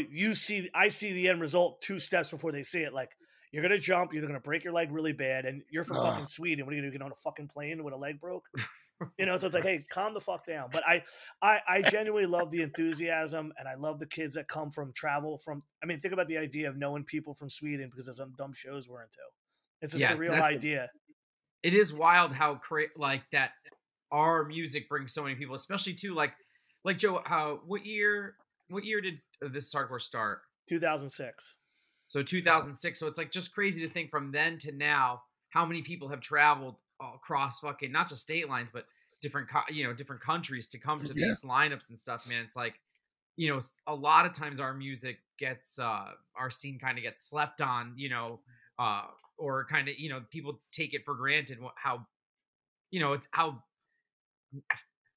I see the end result 2 steps before they see it. Like, you're gonna jump, you're gonna break your leg really bad, and you're from fucking Sweden. What are you gonna do? Get on a fucking plane with a leg broke? So it's like, hey, calm the fuck down. But I genuinely love the enthusiasm, and I love the kids that come from travel from. I mean, think about the idea of knowing people from Sweden because of some dumb shows we're into. It's a surreal idea. It is wild how that our music brings so many people, especially too like Joe. What year did this hardcore start? 2006. So 2006. So it's like just crazy to think from then to now how many people have traveled across fucking not just state lines but different countries to come to these lineups and stuff, man. It's like, a lot of times our music gets our scene kind of gets slept on, or kind of, people take it for granted how, it's how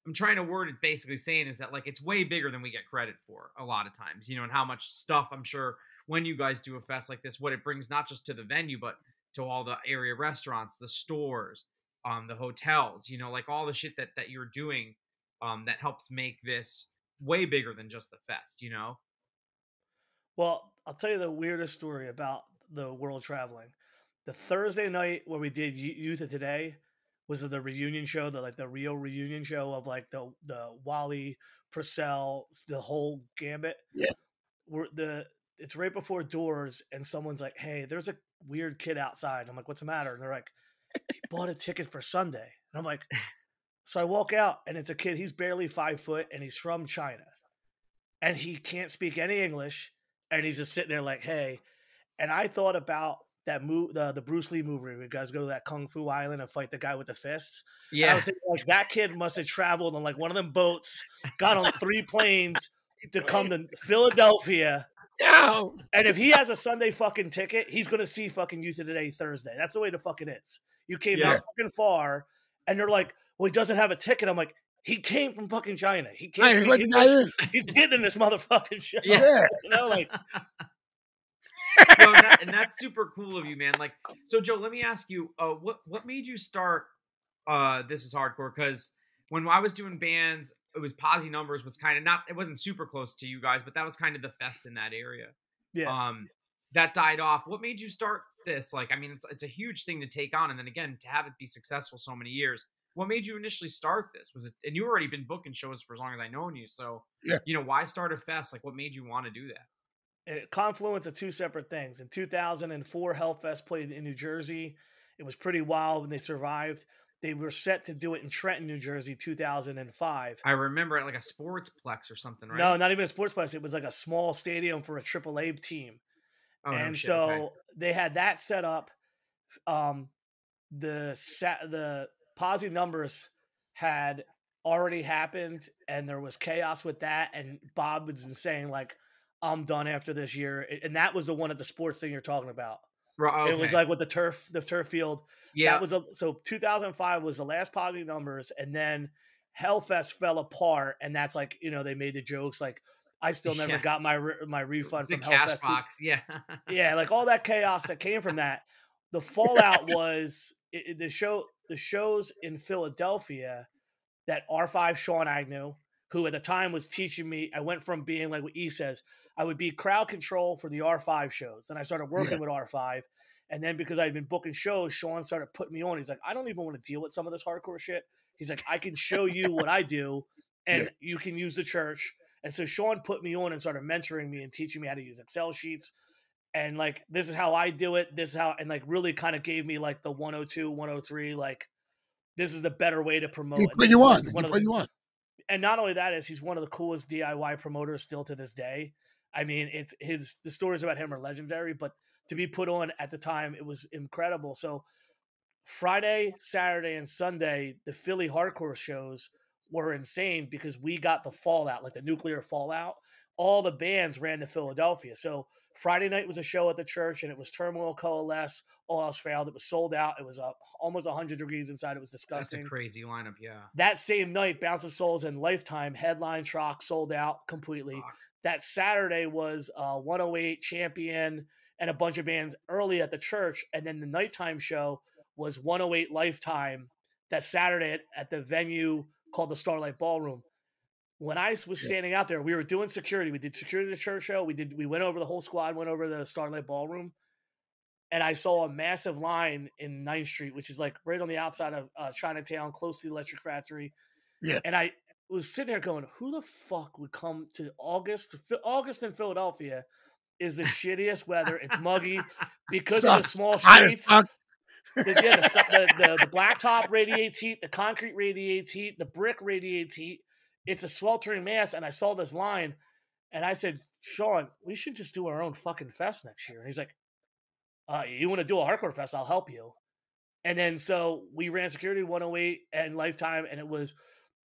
I'm trying to word it, basically saying is that like it's way bigger than we get credit for a lot of times, and how much stuff I'm sure when you guys do a fest like this, what it brings not just to the venue but to all the area restaurants, the stores, the hotels, like all the shit that you're doing, that helps make this way bigger than just the fest, Well, I'll tell you the weirdest story about the world traveling. The Thursday night where we did Youth of Today was the reunion show, the real reunion show of like the Wally, Purcell, the whole gambit. Yeah. It's right before doors, and someone's like, hey, there's a weird kid outside. I'm like, what's the matter? And they're like, he bought a ticket for Sunday. And I'm like, so I walk out, and it's a kid. He's barely 5 foot, and he's from China. And he can't speak any English, and he's just sitting there like, hey. And I thought about that the Bruce Lee movie where you guys go to that Kung Fu Island and fight the guy with the fists. Yeah. And I was thinking, like, that kid must have traveled on like one of them boats, got on 3 planes to come to Philadelphia. No. And if he has a Sunday fucking ticket, he's going to see fucking Youth of Today Thursday. That's the way the fucking is. You came that fucking far, and they're like, well, he doesn't have a ticket. I'm like, he came from fucking China. He can't speak English. He's getting in this motherfucking show. Yeah. Like. And that's super cool of you, man. Like, so Joe, let me ask you, what made you start This Is Hardcore? Because when I was doing bands, it was Posse Numbers was kind of it wasn't super close to you guys, but that was kind of the fest in that area. Yeah. That died off. What made you start this? Like, I mean, it's a huge thing to take on, and then again to have it be successful so many years. What made you initially start this? Was it, and you already been booking shows for as long as I known you, so why start a fest? Like, what made you want to do that? Confluence of 2 separate things. In 2004, Hellfest played in New Jersey. It was pretty wild when they survived. They were set to do it in Trenton, New Jersey, 2005. I remember it like a sportsplex or something, right? No, not even a sportsplex. It was like a small stadium for a AAA team. Oh, and no shit. So okay. They had that set up. The Posse Numbers had already happened, and there was chaos with that. And Bob was saying, like, I'm done after this year. And that was the one at the sports thing you're talking about. Okay. It was like with the turf field. Yeah. That was so 2005 was the last positive numbers, and then Hellfest fell apart, and that's like, they made the jokes like I still never got my refund from cash Hellfest. box, yeah. Yeah, like all that chaos that came from that. The fallout was the shows in Philadelphia that R5 Sean Agnew, who at the time was teaching me, I went from being like what E says, I would be crowd control for the R5 shows. Then I started working with R5. And then because I'd been booking shows, Sean started putting me on. He's like, I don't even want to deal with some of this hardcore shit. He's like, I can show you what I do and you can use the church. And so Sean put me on and started mentoring me and teaching me how to use Excel sheets. And like, this is how I do it. This is how, and like really kind of gave me like the 102, 103, like, this is the better way to promote. He put you on. And not only that is he's one of the coolest DIY promoters still to this day. I mean, the stories about him are legendary, but to be put on at the time, it was incredible. So Friday, Saturday, and Sunday, the Philly hardcore shows were insane because we got the fallout, like the nuclear fallout. All the bands ran to Philadelphia. So Friday night was a show at the church, and it was Turmoil Coalesce. All else failed. It was sold out. It was almost 100 degrees inside. It was disgusting. That's a crazy lineup, yeah. That same night, Bounce of Souls and Lifetime headline Troc sold out completely. Fuck. That Saturday was 108 Champion and a bunch of bands early at the church, and then the nighttime show was 108 Lifetime that Saturday at the venue called the Starlight Ballroom. When I was standing out there, we were doing security. We did security at the church show. We went over the whole squad, went over the Starlight Ballroom, and I saw a massive line in 9th Street, which is like right on the outside of Chinatown, close to the Electric Factory. Yeah. And I was sitting there going, who the fuck would come to August? August in Philadelphia is the shittiest weather. It's muggy because of the small streets. The blacktop radiates heat. The concrete radiates heat. The brick radiates heat. It's a sweltering mass. And I saw this line and I said, Sean, we should just do our own fucking fest next year. And he's like, you want to do a hardcore fest? I'll help you. And then so we ran Security 108 and Lifetime, and it was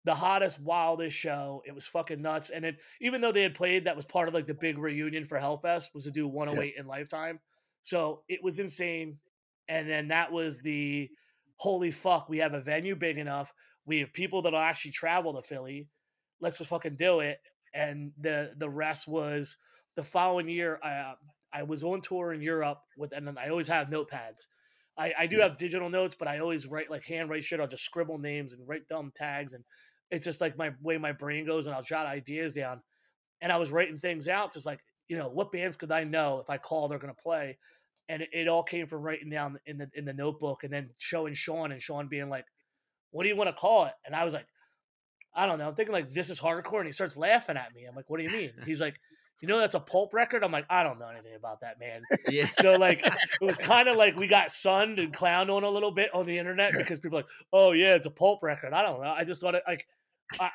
the hottest, wildest show. It was fucking nuts. And even though they had played, that was part of like the big reunion for Hellfest was to do 108 in Lifetime. So it was insane. And then that was the holy fuck, we have a venue big enough. We have people that'll actually travel to Philly. Let's just fucking do it. And the rest was the following year. I was on tour in Europe and I always have notepads. I do have digital notes, but I always handwrite shit. I'll just scribble names and write dumb tags. And it's just like my way my brain goes, and I'll jot ideas down. And I was writing things out, just like, what bands could I know if I call they're going to play? And it all came from writing down in the notebook and then showing Sean, and Sean being like, what do you want to call it? And I was like, I don't know. I'm thinking like, This Is Hardcore. And he starts laughing at me. I'm like, what do you mean? He's like, that's a pulp record? I'm like, I don't know anything about that, man. Yeah. So like, it was kind of like we got sunned and clowned on a little bit on the internet because people are like, oh yeah, it's a pulp record. I don't know. I just thought it like,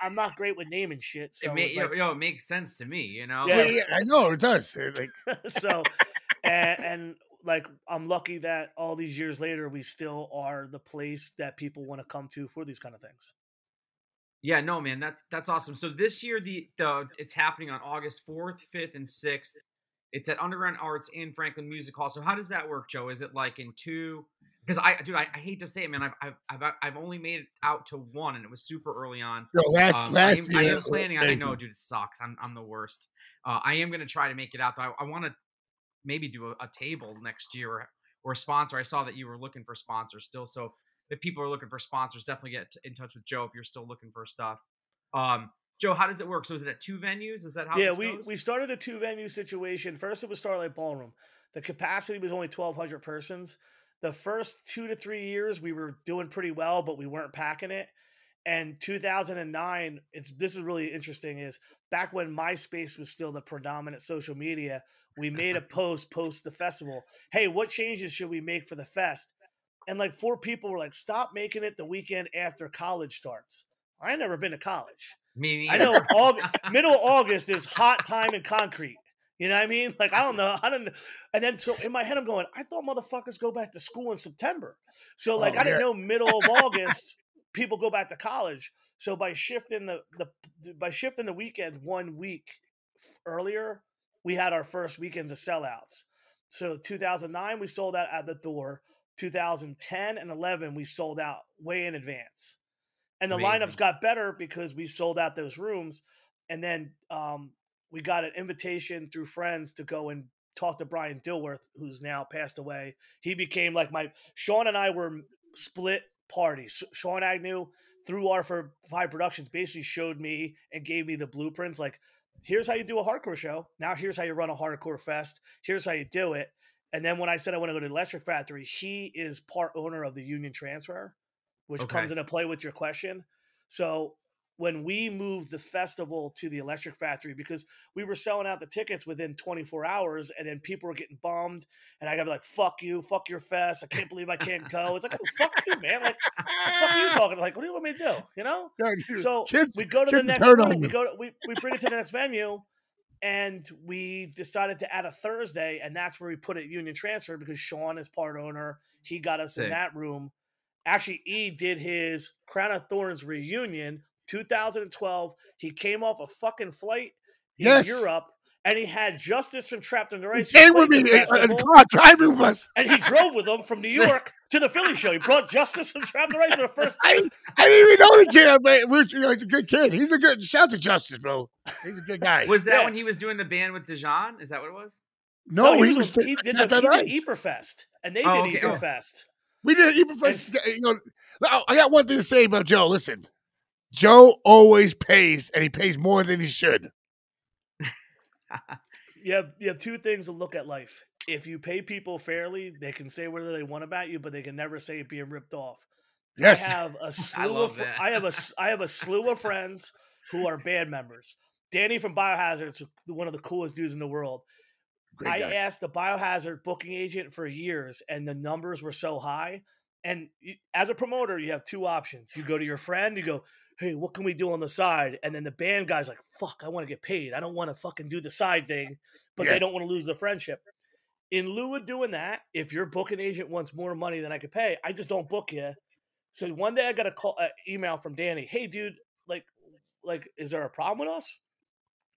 I'm not great with naming shit. So it makes sense to me, Yeah, I know it does. So, and like, I'm lucky that all these years later, we still are the place that people want to come to for these kind of things. Yeah, no, man, that's awesome. So this year, it's happening on August 4th, 5th, and 6th. It's at Underground Arts in Franklin Music Hall. So how does that work, Joe? Is it like in two? Because I hate to say it, man. I've only made it out to one, and it was super early on. No, last year, I am planning. I know, dude, it sucks. I'm the worst. I am going to try to make it out, though. I want to maybe do a table next year or a sponsor. I saw that you were looking for sponsors still, so if people are looking for sponsors, definitely get in touch with Joe if you're still looking for stuff. Joe, how does it work? So is it at 2 venues? Is that how it goes? We started a 2-venue situation. First, it was Starlight Ballroom. The capacity was only 1,200 persons. The first 2 to 3 years, we were doing pretty well, but we weren't packing it. And 2009, this is really interesting, is back when MySpace was still the predominant social media, we made a post the festival. Hey, what changes should we make for the fest? And like 4 people were like, stop making it the weekend after college starts. I ain't never been to college. Me neither. I know middle of August is hot time and concrete. You know what I mean? Like, I don't know. And then so in my head, I'm going, I thought motherfuckers go back to school in September. So like, I didn't know middle of August people go back to college. So by shifting the weekend 1 week earlier, we had our first weekends of sellouts. So 2009, we sold out at the door. 2010 and 11, we sold out way in advance. And the Amazing. lineups got better because we sold out those rooms. And then we got an invitation through friends to go and talk to Brian Dilworth, who's now passed away. He became like Sean and I were split parties. Sean Agnew, through R5 Productions, basically showed me and gave me the blueprints. Like, here's how you do a hardcore show. Now here's how you run a hardcore fest. Here's how you do it. And then when I said I want to go to the Electric Factory, he is part owner of the Union Transfer, which comes into play with your question. So when we moved the festival to the Electric Factory, because we were selling out the tickets within 24 hours, and then people were getting bummed, and I got to be like, fuck you, fuck your fest. I can't believe I can't go. It's like, oh, fuck you, man. Like, what the fuck are you talking? Like, what do you want me to do? You know? So we go to the next venue. We bring it to the next venue, and we decided to add a Thursday, and that's where we put it Union Transfer because Sean is part owner. He got us in that room. Actually, E did his Crown of Thorns reunion 2012. He came off a fucking flight in Europe, and he had Justice from Trapped Under Ice. He came with me driving with us. And he drove with them from New York to the Philly show. He brought Justice from Trapped Under Ice for the first time. I didn't even know the kid, but he's a good kid. He's a good shout to Justice, bro. He's a good guy. Was that when he was doing the band with Dijon? Is that what it was? No, he did Eberfest, and they did Eberfest. We did Eberfest. You know, I got one thing to say about Joe. Listen, Joe always pays, and he pays more than he should. You have two things to look at life. If you pay people fairly, they can say whatever they want about you, but they can never say it being ripped off. Yes, I have a slew of friends who are band members. Danny from Biohazard is one of the coolest dudes in the world. I asked the Biohazard booking agent for years, and the numbers were so high. And as a promoter, you have two options. You go to your friend, you go, hey, what can we do on the side? And then the band guy's like, fuck, I want to get paid. I don't want to fucking do the side thing, but they don't want to lose the friendship. In lieu of doing that, if your booking agent wants more money than I could pay, I just don't book you. So one day I got an email from Danny. Hey, dude, like, is there a problem with us?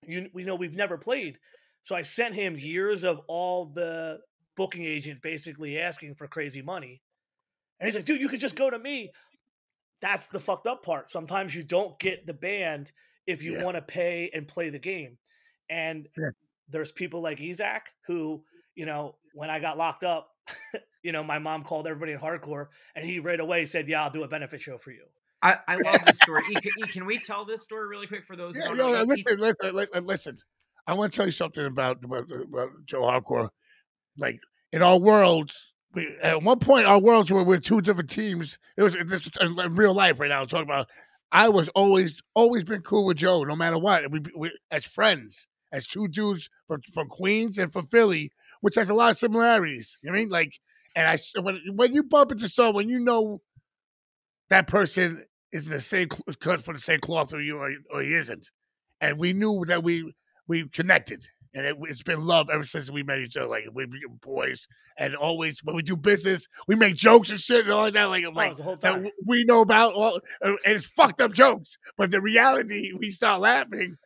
We know we've never played. So I sent him years of all the booking agent basically asking for crazy money. And he's like, dude, you could just go to me. That's the fucked up part. Sometimes you don't get the band if you want to pay and play the game. And there's people like Isaac who, you know, when I got locked up, you know, my mom called everybody in hardcore and he right away said, yeah, I'll do a benefit show for you. I love this story. Can we tell this story really quick for those who don't know? Listen. I want to tell you something about Joe Hardcore. Like, in our worlds, at one point, our worlds were with two different teams. It was this in real life right now. I'm talking about. I was always been cool with Joe, no matter what. We as friends, as two dudes from Queens and from Philly, which has a lot of similarities. You know what I mean? Like, and when you bump into someone, you know that person is the same cut from the same cloth or you or he isn't, and we knew that we connected, and it's been love ever since we met each other. Like, we're boys, and always when we do business, we make jokes and shit and all like that. Like, the whole time. That we know about all, and it's fucked up jokes. But the reality, we start laughing.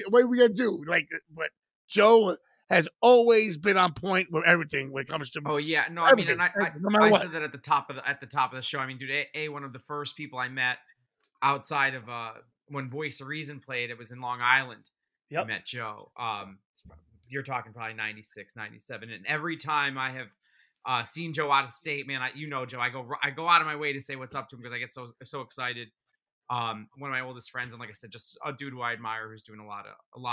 What are we gonna do? Like, but Joe has always been on point with everything when it comes to. Oh yeah, no, I mean, and I said that at the top of the show. I mean, dude, one of the first people I met outside of when Voice of Reason played, it was in Long Island. I met Joe. You're talking probably 96, 97. And every time I have seen Joe out of state, man, Joe, I go out of my way to say what's up to him because I get so excited. One of my oldest friends, and like I said, just a dude who I admire who's doing a lot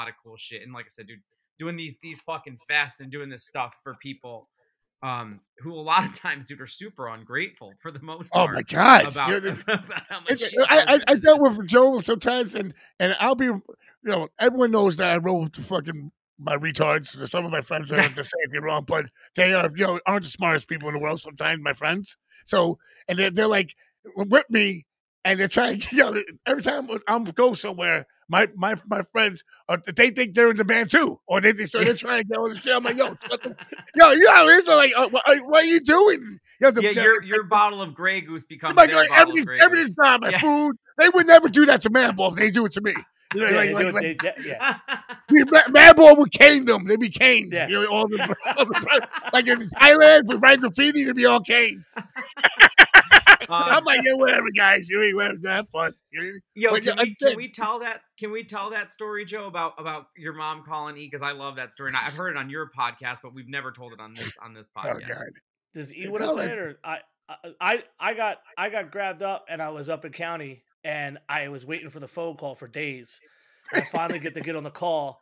of cool shit. And like I said, dude, doing these fucking fests and doing this stuff for people who a lot of times, dude, are super ungrateful for the most part. Oh my God. I dealt with Joe sometimes, and I'll be, you know, everyone knows that I roll with the fucking my retards. Some of my friends are just saying it wrong, but they are, you know, aren't the smartest people in the world sometimes, my friends. So, and they're like with me, and they're trying to, you know, every time I'm go somewhere, my friends they think they're in the band too, or they're trying to get on the shit. I'm like, it's like, what are you doing? You know, your bottle of Grey Goose becomes like, everything's not my food. They would never do that to Manball. They do it to me. Madball would cane them. They'd be caned. Yeah. You know, all the like in Thailand with write graffiti, they'd be all caned. I'm like, yeah, whatever, guys. You ain't have fun. Yo, can we tell that? Can we tell that story, Joe, about your mom calling E? Because I love that story, and I've heard it on your podcast, but we've never told it on this podcast. Oh, God. Does E want to say it, or I got grabbed up, and I was up in county, and I was waiting for the phone call for days. And I finally get on the call.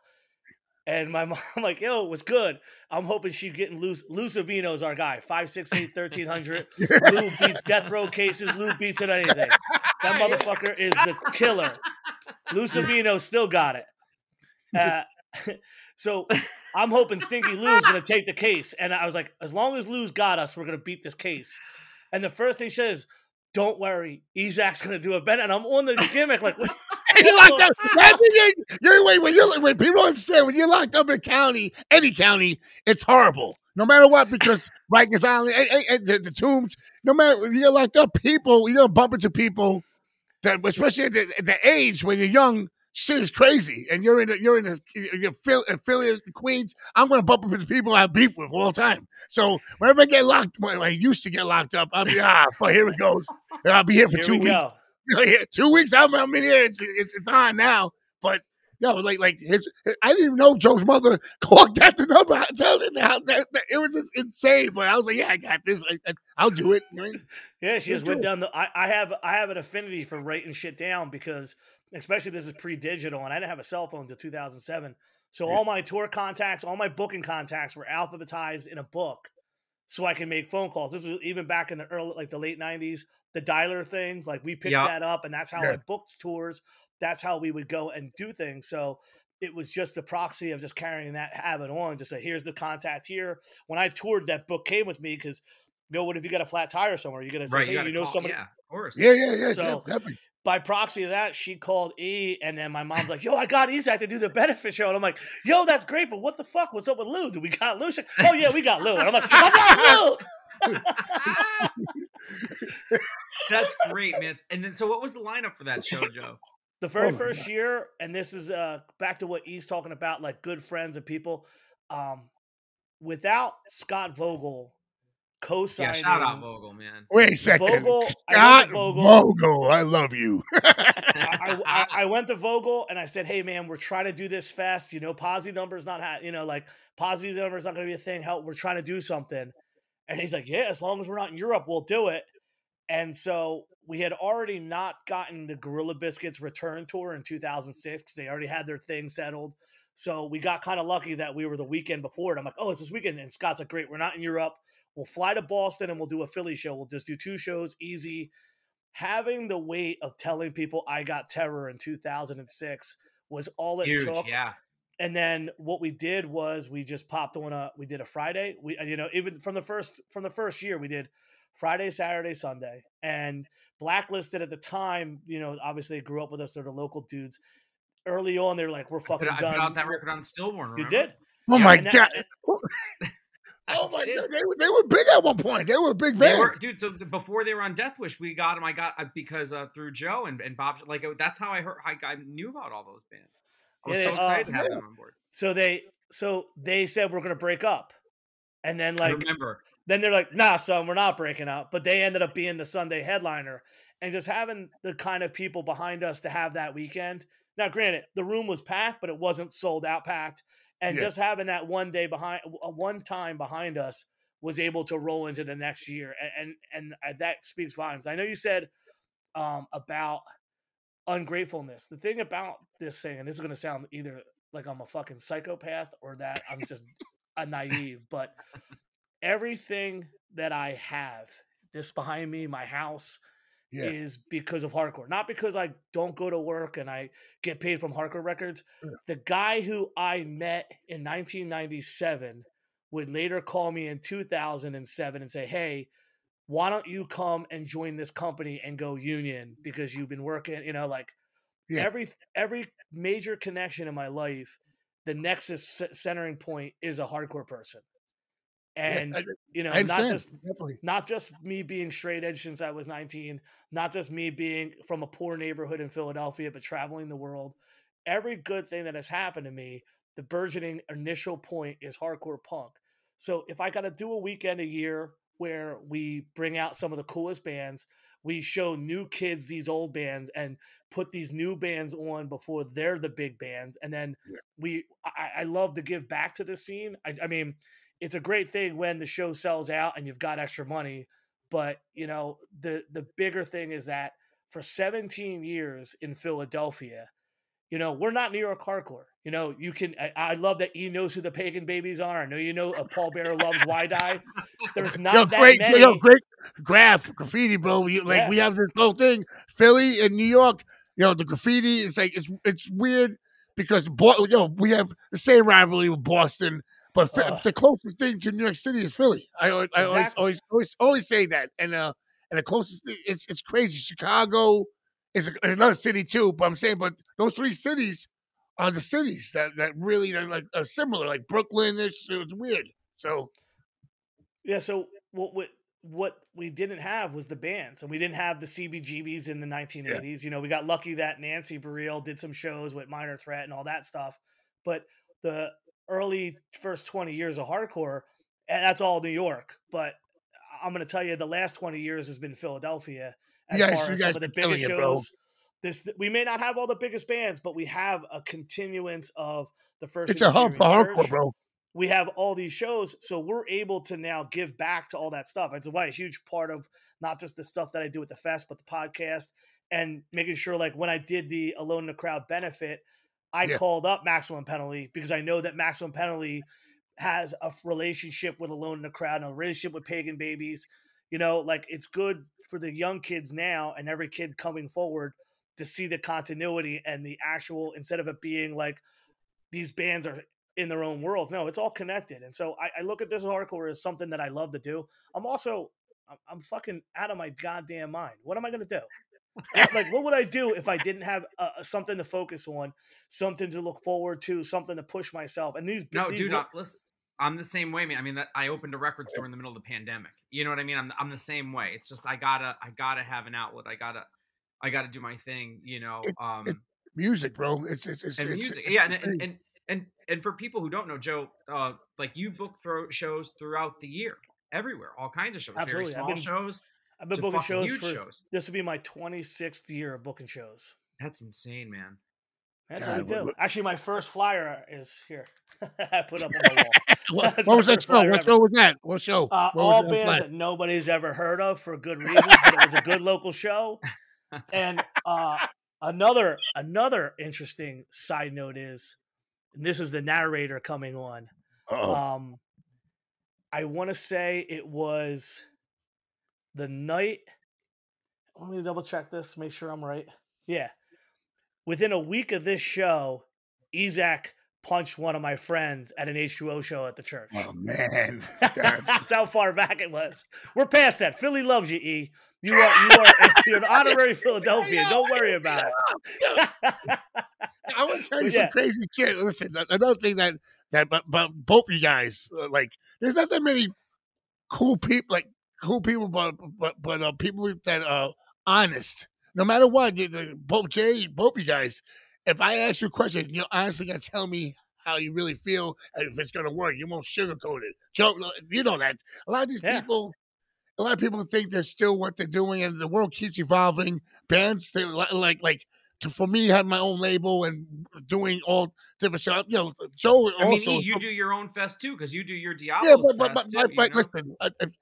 And my mom, like, yo, it was good. I'm hoping she's getting Lou Savino's our guy. 5'6", 1300. Lou beats death row cases. Lou beats at anything. That motherfucker is the killer. Lou Savino still got it. So I'm hoping Stinky Lou's going to take the case. And I was like, as long as Lou's got us, we're going to beat this case. And the first thing she says, don't worry, Isak's going to do it better. And I'm on the gimmick like, you're locked up. When people understand, when you're locked up in a county, any county, it's horrible. No matter what, because Rikers Island, the Tombs, no matter when you're locked up, you're gonna bump into people that, especially at the age when you're young, shit is crazy. And you're in Philly, Queens. I'm gonna bump into people I have beef with all the time. So whenever I get locked, when I used to get locked up, I'll be here it goes. And I'll be here for 2 weeks. 2 weeks, I'm in here. It's on now, but I didn't even know Joe's mother called that the number. I told her that it was just insane. But I was like, yeah, I got this. I'll do it. Yeah, she just went down the. I have an affinity for writing shit down because, especially this is pre-digital, and I didn't have a cell phone until 2007. So all my tour contacts, all my booking contacts were alphabetized in a book, so I can make phone calls. This is even back in the late 90s. The dialer things, like we picked that up, and that's how I booked tours. That's how we would go and do things. So it was just a proxy of just carrying that habit on. Just say, here's the contact here. When I toured, that book came with me because, what if you got a flat tire somewhere? You're gonna say, hey, you know somebody? Yeah, of course. Yeah. So by proxy of that, she called E, and then my mom's like, yo, I got Isak to do the benefit show. And I'm like, yo, that's great, but what the fuck? What's up with Lou? Do we got Lou? Like, oh, yeah, we got Lou. And I'm like, I got Lou! That's great, man. And then, so what was the lineup for that show, Joe? The very first year, and this is back to what E's talking about, like good friends and people. Without Scott Vogel co-signing, shout out Vogel, man. Wait a second, Scott Vogel, I love you. I went to Vogel and I said, hey man, we're trying to do this fest. Posse number's not Posse number's not going to be a thing. Help, we're trying to do something. And he's like, yeah, as long as we're not in Europe, we'll do it. And so we had already not gotten the Gorilla Biscuits return tour in 2006 because they already had their thing settled. So we got kind of lucky that we were the weekend before it. I'm like, oh, it's this weekend. And Scott's like, great, we're not in Europe. We'll fly to Boston and we'll do a Philly show. We'll just do 2 shows, easy. Having the weight of telling people I got terror in 2006 was all it took. Yeah. And then what we did was we just popped on we did a Friday. We, even from the first year, we did Friday, Saturday, Sunday. And Blacklisted at the time, obviously they grew up with us. They're the local dudes. Early on, they were like, we're fucking done. I put out that record on Stillborn, remember? You did? Oh, my God. Oh, my God. They were big at one point. They were a big band. Dude, so before they were on Death Wish, we got them. I got because through Joe and Bob. That's how I knew about all those bands. I was so excited to have them on board. So they said we're going to break up. And then then they're like, nah, son, we're not breaking up. But they ended up being the Sunday headliner. And just having the kind of people behind us to have that weekend. Now, granted, the room was packed, but it wasn't sold out packed. And just having that one time behind us was able to roll into the next year. And that speaks volumes. I know you said about ungratefulness. The thing about this thing, and this is going to sound either like I'm a fucking psychopath or that I'm just a naive, but everything that I have, this behind me, my house, is because of hardcore. Not because I don't go to work and I get paid from hardcore records. The guy who I met in 1997 would later call me in 2007 and say, hey, why don't you come and join this company and go union because you've been working, every major connection in my life, the nexus centering point is a hardcore person. And, not just me being straight edge since I was 19, not just me being from a poor neighborhood in Philadelphia, but traveling the world. every good thing that has happened to me, the burgeoning initial point is hardcore punk. So if I got to do a weekend a year where we bring out some of the coolest bands, we show new kids these old bands and put these new bands on before they're the big bands. And then I love to give back to the scene. I mean, it's a great thing when the show sells out and you've got extra money. But, you know, the bigger thing is that for 17 years in Philadelphia, you know, we're not New York hardcore. You know, you can. I love that he knows who the Pagan Babies are. I know you know. Paul Bearer loves Why Die. There's not that many. Great graffiti, bro. We have this whole thing, Philly and New York. You know, the graffiti is like it's weird because we have the same rivalry with Boston, but the closest thing to New York City is Philly. I always say that, and the closest thing, it's crazy. Chicago is another city too, but I'm saying, but those three cities are the cities that really are similar, like Brooklyn. It's weird. So yeah. So what we didn't have was the bands, and we didn't have the CBGBs in the 1980s. Yeah. You know, we got lucky that Nancy Burrell did some shows with Minor Threat and all that stuff, but the early first 20 years of hardcore, and that's all New York. But I'm going to tell you, the last 20 years has been Philadelphia. As far as some of the biggest shows, we may not have all the biggest bands, but we have a continuance of the first. It's a hub for hardcore, bro. We have all these shows, so we're able to now give back to all that stuff. It's why a huge part of not just the stuff that I do with the fest, but the podcast and making sure, like when I did the Alone in the Crowd benefit, I called up Maximum Penalty because I know that Maximum Penalty has a relationship with Alone in the Crowd and a relationship with Pagan Babies. You know, like it's good for the young kids now and every kid coming forward to see the continuity and the actual, instead of it being like these bands are in their own worlds. No, it's all connected. And so I look at this hardcore as something that I love to do. I'm fucking out of my goddamn mind. What am I going to do? What would I do if I didn't have something to focus on, something to look forward to, something to push myself? And listen, I'm the same way, man. I mean, I opened a record store in the middle of the pandemic. You know what I mean? I'm the same way. It's just I gotta have an outlet. I gotta do my thing. You know, it's music, bro. It's music. And for people who don't know, Joe, like you book shows throughout the year, everywhere, all kinds of shows, absolutely. Very small shows. I've been booking shows shows. This will be my 26th year of booking shows. That's insane, man. That's what we do. Actually, my first flyer is here. I put up on the wall. What was that show? What show was that? What show? All bands that nobody's ever heard of for good reasons, but it was a good local show. And another interesting side note is, and this is the narrator coming on. I want to say it was the night. Let me double check this, make sure I'm right. Yeah. Within a week of this show, Isaac punched one of my friends at an H2O show at the church. Oh, man. That's how far back it was. We're past that. Philly loves you, E. You're an honorary Philadelphian. Don't worry about it. I want to tell you some crazy shit. Listen, another thing that about both of you guys, like, there's not that many cool people, but people that are honest. No matter what, both of you guys, if I ask you a question, you're honestly going to tell me how you really feel and if it's going to work. You won't sugarcoat it. Joe, you know that. A lot of these people, a lot of people think they're still what they're doing, and the world keeps evolving. Bands, they for me, have my own label and doing all different stuff. You know, Joe. I mean, also, you do your own fest too, because you do your Diablos fest too. But listen,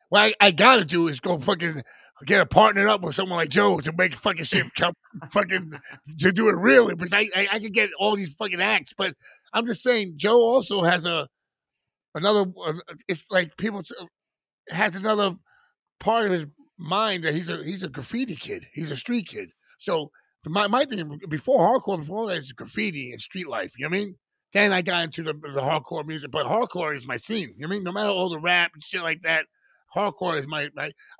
what I gotta do is go fucking get a partner up with someone like Joe to make fucking shit come fucking to do it really, because I can get all these fucking acts. But I'm just saying, Joe also has another. It's like people has another part of his mind that he's a graffiti kid. He's a street kid. So my thing before that is graffiti and street life. You know what I mean? Then I got into the hardcore music, but hardcore is my scene. You know what I mean? No matter all the rap and shit like that, hardcore is my.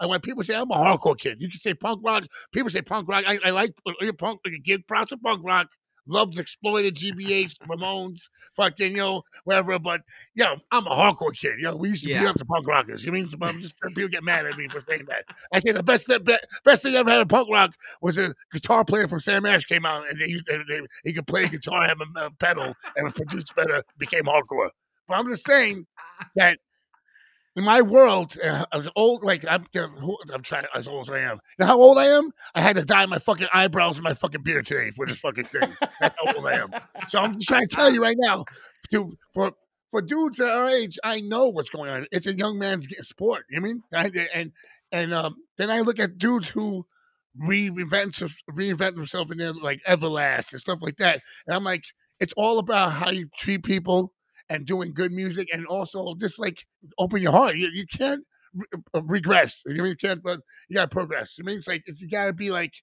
When people say I'm a hardcore kid, you can say punk rock. People say punk rock. I like punk. Give props to punk rock. loves exploited GBH, Ramones, fucking, whatever. But, I'm a hardcore kid. We used to beat up the punk rockers. You mean, I'm just people get mad at me for saying that. I say the best thing I ever had in punk rock was a guitar player from Sam Ash came out and he could play guitar, have a pedal, and it produced better, became hardcore. But I'm just saying that in my world, as old, like I'm trying as old as I am. Now, how old I am? I had to dye my fucking eyebrows and my fucking beard today for this fucking thing. That's how old I am. So I'm just trying to tell you right now, for dudes at our age, I know what's going on. It's a young man's sport. You know what I mean? And then I look at dudes who reinvent themselves in their like Everlast and stuff like that, and I'm like, it's all about how you treat people and doing good music, and also just like open your heart. You can't regress. You can't, but you gotta progress. It's like you gotta be like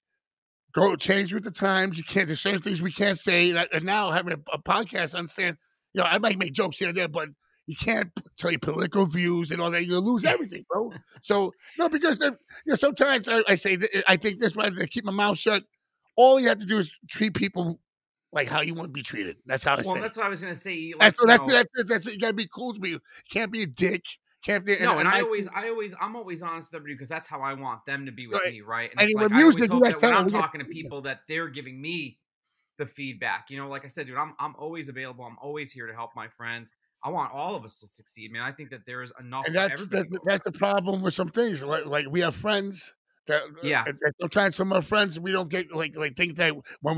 go change with the times. You can't. There's certain things we can't say. And now having a podcast, I understand. I might make jokes here and there, but you can't tell your political views and all that. You'll lose everything, bro. So no, because sometimes I say I think this, but I keep my mouth shut. All you have to do is treat people like how you want to be treated. That's how I say. Well, that's what I was going to say. Like, that's it. You got to be cool to me. You can't be a dick. Can't be. No, and I'm always honest with everybody because that's how I want them to be with me, right? And it's like music, I always hope that when I'm talking to people that they're giving me the feedback. Like I said, dude, I'm always available. I'm always here to help my friends. I want all of us to succeed, man. I think that there is enough. And that's the problem with some things. Like we have friends. Sometimes some of our friends we don't get like think that when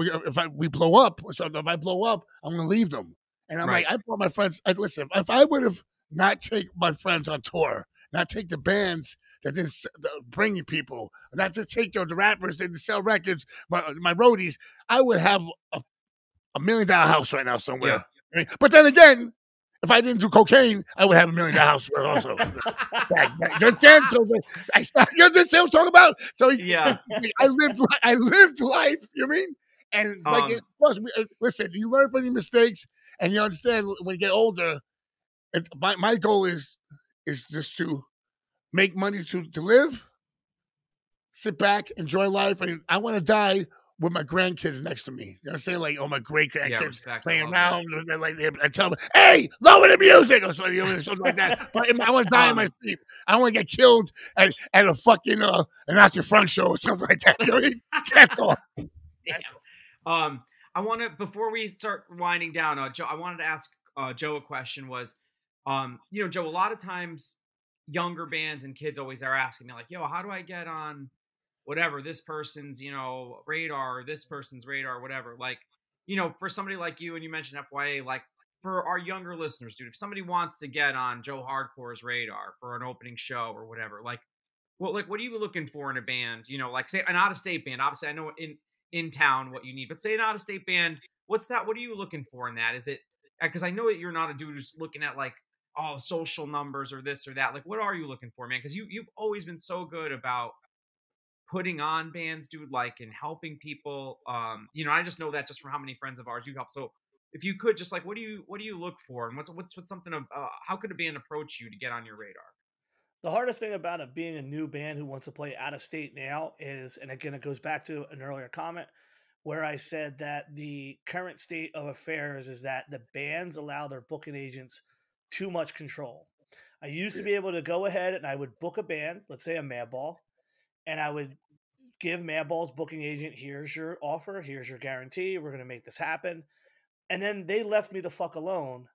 we blow up or something. If I blow up, I'm gonna leave them. And I'm like, I brought my friends. Listen, if I would have not take my friends on tour, not take the bands that didn't bring you people, not to take the rappers that didn't sell records, my roadies, I would have a $1 million house right now somewhere. Yeah. But then again, if I didn't do cocaine, I would have $1 million house also. You understand? So you understand what I'm talking about? So I lived life. You know what I mean? And listen, you learn from your mistakes, and you understand when you get older. My goal is just to make money to live, sit back, enjoy life, and I want to die with my grandkids next to me. You know what I'm saying? Like, my great grandkids playing around, and like I tell them, "Hey, lower the music," or something like that. But I want to die in my sleep. I don't want to get killed at a fucking an Nazi front show or something like that. You know what I mean? That's all. I want to, before we start winding down, Joe, I wanted to ask Joe a question. Was, Joe, a lot of times younger bands and kids always are asking me like, "Yo, how do I get on whatever this person's radar, or this person's radar, whatever." Like, for somebody like you, and you mentioned FYA, like for our younger listeners, dude, if somebody wants to get on Joe Hardcore's radar for an opening show or whatever, like what are you looking for in a band? Like say an out-of-state band. Obviously, I know in town what you need, but say an out-of-state band, what are you looking for in that? Is it because I know that you're not a dude who's looking at like social numbers or this or that. Like, what are you looking for, man? Because you've always been so good about putting on bands, dude, like, and helping people. I just know that just from how many friends of ours you've helped. So if you could just like, what do you look for, and what's something of how could a band approach you to get on your radar? The hardest thing about it being a new band who wants to play out of state now is, and again, it goes back to an earlier comment where I said that the current state of affairs is that the bands allow their booking agents too much control. I used to be able to go ahead and I would book a band, let's say a Madball, and I would give Madball's booking agent, here's your offer, here's your guarantee, we're going to make this happen. And then they left me the fuck alone,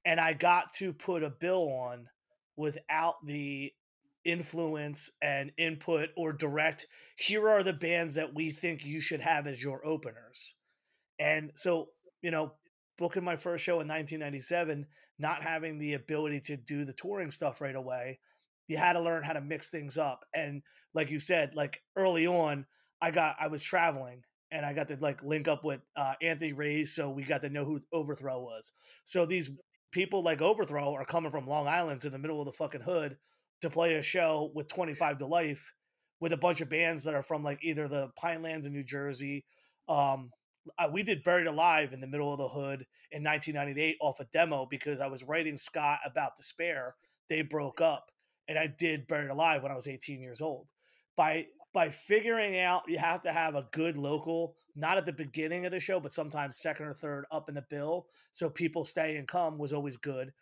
and I got to put a bill on without the influence and input or direct, here are the bands that we think you should have as your openers. And so, booking my first show in 1997, not having the ability to do the touring stuff right away, you had to learn how to mix things up. And like you said, like early on, I was traveling and I got to like link up with Anthony Ray's, so we got to know who Overthrow was. So these people like Overthrow are coming from Long Island to the middle of the fucking hood to play a show with 25 to Life with a bunch of bands that are from like either the Pinelands in New Jersey. We did Buried Alive in the middle of the hood in 1998 off a demo because I was writing Scott about Despair. They broke up, and I did Buried Alive when I was 18 years old. By by figuring out, you have to have a good local, not at the beginning of the show, but sometimes second or third up in the bill, so people stay and come was always good.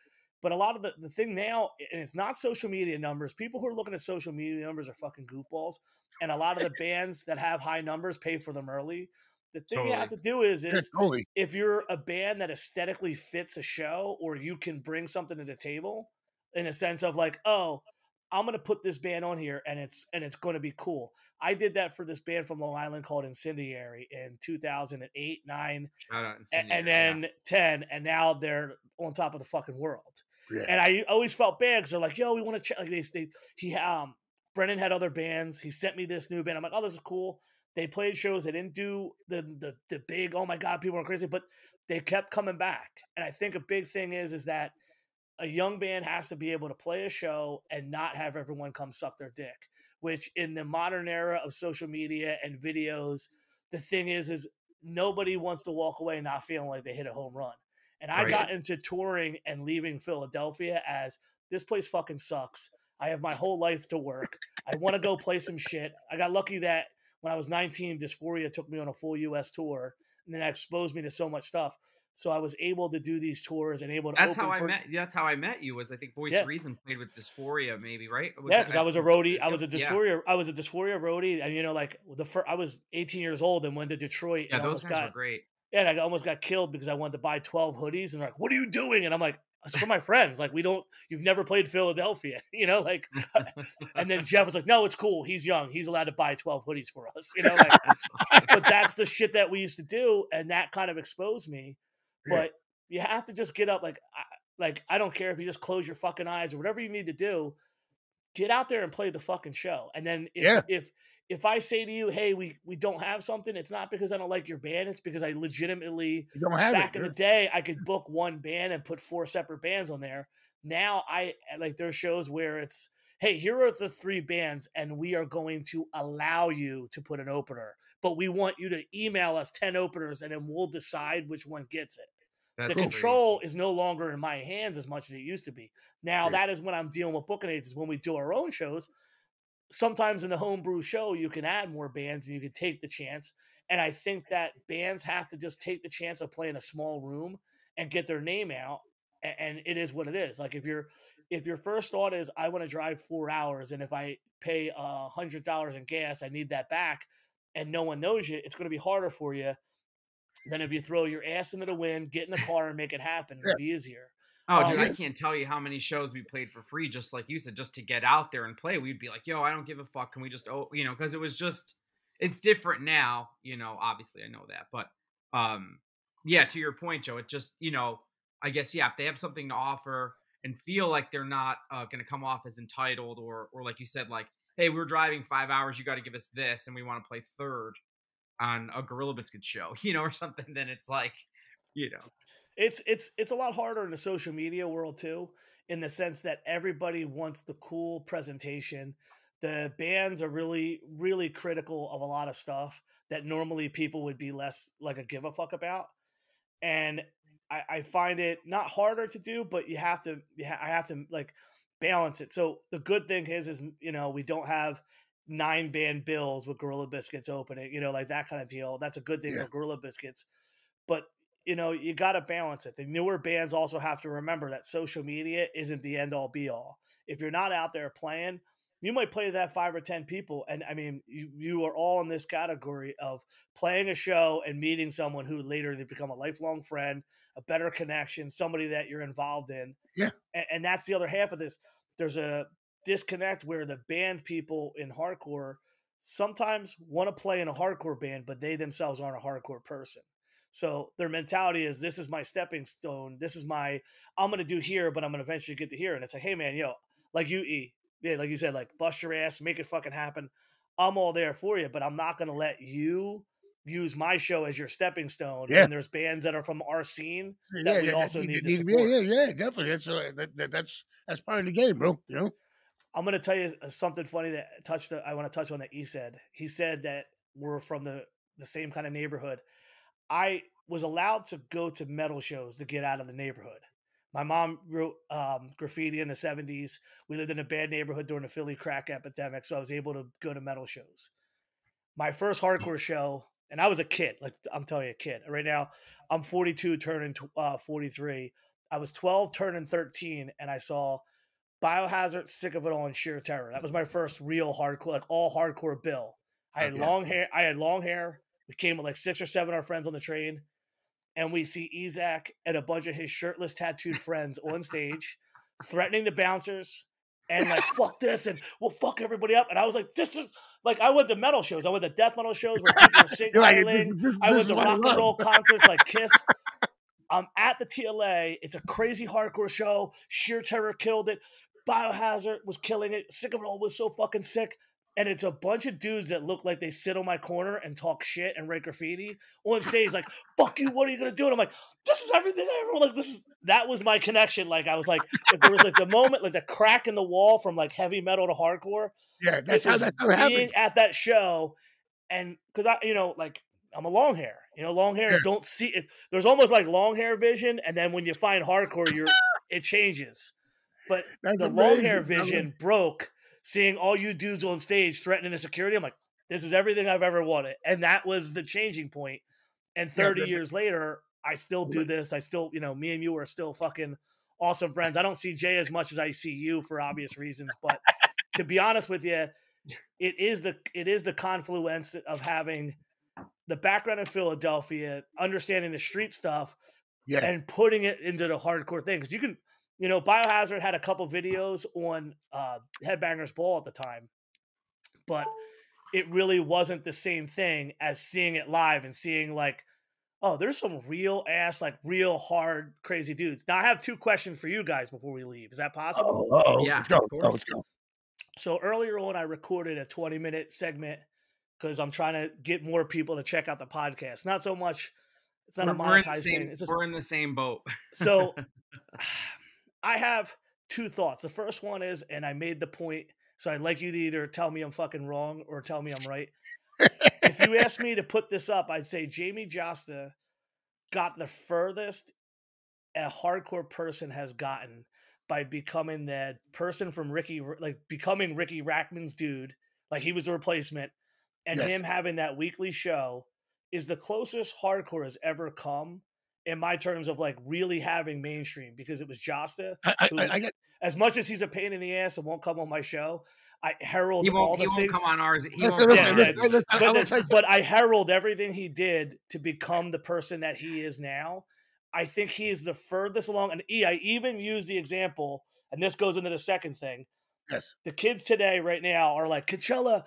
But a lot of the thing now, and it's not social media numbers. People who are looking at social media numbers are fucking goofballs. And a lot of the bands that have high numbers pay for them early. The thing you have to do is totally. if you're a band that aesthetically fits a show, or you can bring something to the table in a sense of like, oh, I'm going to put this band on here and it's going to be cool. I did that for this band from Long Island called Incendiary in 2008, 9, and then 10, and now they're on top of the fucking world. Yeah. And I always felt bad because they're like, yo, we want to check. Like Brennan had other bands. He sent me this new band. I'm like, oh, this is cool. They played shows. They didn't do the big, oh my God, people are crazy, but they kept coming back. And I think a big thing is that a young band has to be able to play a show and not have everyone come suck their dick, which in the modern era of social media and videos, the thing is nobody wants to walk away not feeling like they hit a home run. And I got into touring and leaving Philadelphia as, this place fucking sucks. I have my whole life to work. I want to go play some shit. I got lucky that when I was 19, Dysphoria took me on a full U.S. tour, and then that exposed me to so much stuff. So I was able to do these tours and able to. That's how I met you. Was I think Voice Reason played with Dysphoria, maybe, right? Because I was a roadie. I was a Dysphoria. I was a Dysphoria roadie, and like I was 18 years old and went to Detroit. Yeah, and those guys were great. Yeah, and I almost got killed because I wanted to buy 12 hoodies, and they're like, "What are you doing?" And I'm like, "It's for my friends. Like, you've never played Philadelphia, like." And then Jeff was like, "No, it's cool. He's young. He's allowed to buy 12 hoodies for us, Like, but that's the shit that we used to do, and that kind of exposed me. But you have to just get up. Like I don't care if you just close your fucking eyes or whatever you need to do. Get out there and play the fucking show. And then if I say to you, hey, we don't have something, it's not because I don't like your band. It's because I legitimately, back in the day, I could book one band and put 4 separate bands on there. Now there's shows where it's, hey, here are the 3 bands and we are going to allow you to put an opener, but we want you to email us 10 openers and then we'll decide which one gets it. The control is no longer in my hands as much as it used to be. Now, that is when I'm dealing with booking agents. When we do our own shows, sometimes in the homebrew show, you can add more bands and you can take the chance. And I think that bands have to just take the chance of playing a small room and get their name out. And it is what it is. Like if your first thought is, I want to drive 4 hours, and if I pay $100 in gas, I need that back, and no one knows you, it's going to be harder for you than if you throw your ass into the wind, get in the car, and make it happen. It'll be easier. Oh, dude, I can't tell you how many shows we played for free, just like you said, just to get out there and play. We'd be like, yo, I don't give a fuck. Can we just, because it was just, it's different now, obviously I know that. But, to your point, Joe, it just, I guess, if they have something to offer and feel like they're not going to come off as entitled or like you said, like, hey, we're driving 5 hours, you got to give us this, and we want to play third on a Gorilla Biscuit show, or something, then it's like, It's a lot harder in the social media world too, in the sense that everybody wants the cool presentation. The bands are really, really critical of a lot of stuff that normally people would be less like a give a fuck about. And I find it not harder to do, but I have to like balance it. So the good thing is, we don't have 9 band bills with Gorilla Biscuits opening, like that kind of deal. That's a good thing for Gorilla Biscuits. But, you got to balance it. The newer bands also have to remember that social media isn't the end all be all. If you're not out there playing, you might play to that 5 or 10 people. And I mean, you are all in this category of playing a show and meeting someone who later they become a lifelong friend, a better connection, somebody that you're involved in. Yeah. And that's the other half of this. There's a disconnect where the band people in hardcore sometimes want to play in a hardcore band, but they themselves aren't a hardcore person. So their mentality is, this is my stepping stone. This is I'm going to do here, but I'm going to eventually get to here. And it's like, hey man, like like you said, like bust your ass, make it fucking happen. I'm all there for you, but I'm not going to let you use my show as your stepping stone. Yeah. And there's bands that are from our scene that we also need to support. Yeah, definitely. That's part of the game, bro. I'm going to tell you something funny that I want to touch on that he said. He said that we're from the same kind of neighborhood. I was allowed to go to metal shows to get out of the neighborhood. My mom wrote graffiti in the 70s. We lived in a bad neighborhood during the Philly crack epidemic, so I was able to go to metal shows. my first hardcore show, and I was a kid. Like I'm telling you, a kid. Right now, I'm 42, turning 43. I was 12, turning 13, and I saw Biohazard, Sick of It All, and Sheer Terror. That was my first real hardcore, like all hardcore bill. I had long hair. We came with like 6 or 7 of our friends on the train, and we see Ezak and a bunch of his shirtless, tattooed friends on stage, threatening the bouncers and like fuck this and we'll fuck everybody up. And I was like, this is like I went to metal shows. I went to death metal shows where people are singing violin. I went to rock and roll concerts like Kiss. I'm at the TLA. It's a crazy hardcore show. Sheer Terror killed it. Biohazard was killing it. Sick of It All was so fucking sick. And it's a bunch of dudes that look like they sit on my corner and talk shit and write graffiti on stage, like, fuck you, what are you gonna do? And I'm like, this is everything. Everyone like that was my connection. Like I was like, if there was like the moment, like the crack in the wall from like heavy metal to hardcore. Yeah, that's how it happened. At that show, and because like I'm a long hair. Long hair don't see it. There's almost like long hair vision, and then when you find hardcore, it changes. But the long hair vision broke. Seeing all you dudes on stage threatening the security, I'm like, this is everything I've ever wanted. And that was the changing point. And 30 years later, I still do this. I still, me and you are still fucking awesome friends. I don't see Jay as much as I see you for obvious reasons. But to be honest with you, it is the confluence of having the background in Philadelphia, understanding the street stuff, and putting it into the hardcore thing. Because you can... Biohazard had a couple videos on Headbangers Ball at the time, but it really wasn't the same thing as seeing it live and seeing like, oh, there's some real ass, like real hard, crazy dudes. Now I have 2 questions for you guys before we leave. Is that possible? Yeah, let's go. So earlier on, I recorded a 20-minute segment because I'm trying to get more people to check out the podcast. Not so much. It's not a monetized thing. It's just, we're in the same boat. So I have 2 thoughts. The first one is, and I made the point, so I'd like you to either tell me I'm fucking wrong or tell me I'm right. If you asked me to put this up, I'd say Jamie Josta got the furthest a hardcore person has gotten by becoming that person from becoming Ricky Rackman's dude. Like he was the replacement. And him having that weekly show is the closest hardcore has ever come in my terms of like really having mainstream, because it was Josta. As much as he's a pain in the ass and won't come on my show, I herald all the things. He won't come on ours. But I herald everything he did to become the person that he is now. I think he is the furthest along. And I even use the example, and this goes into the second thing. Yes. The kids today right now are like, Coachella,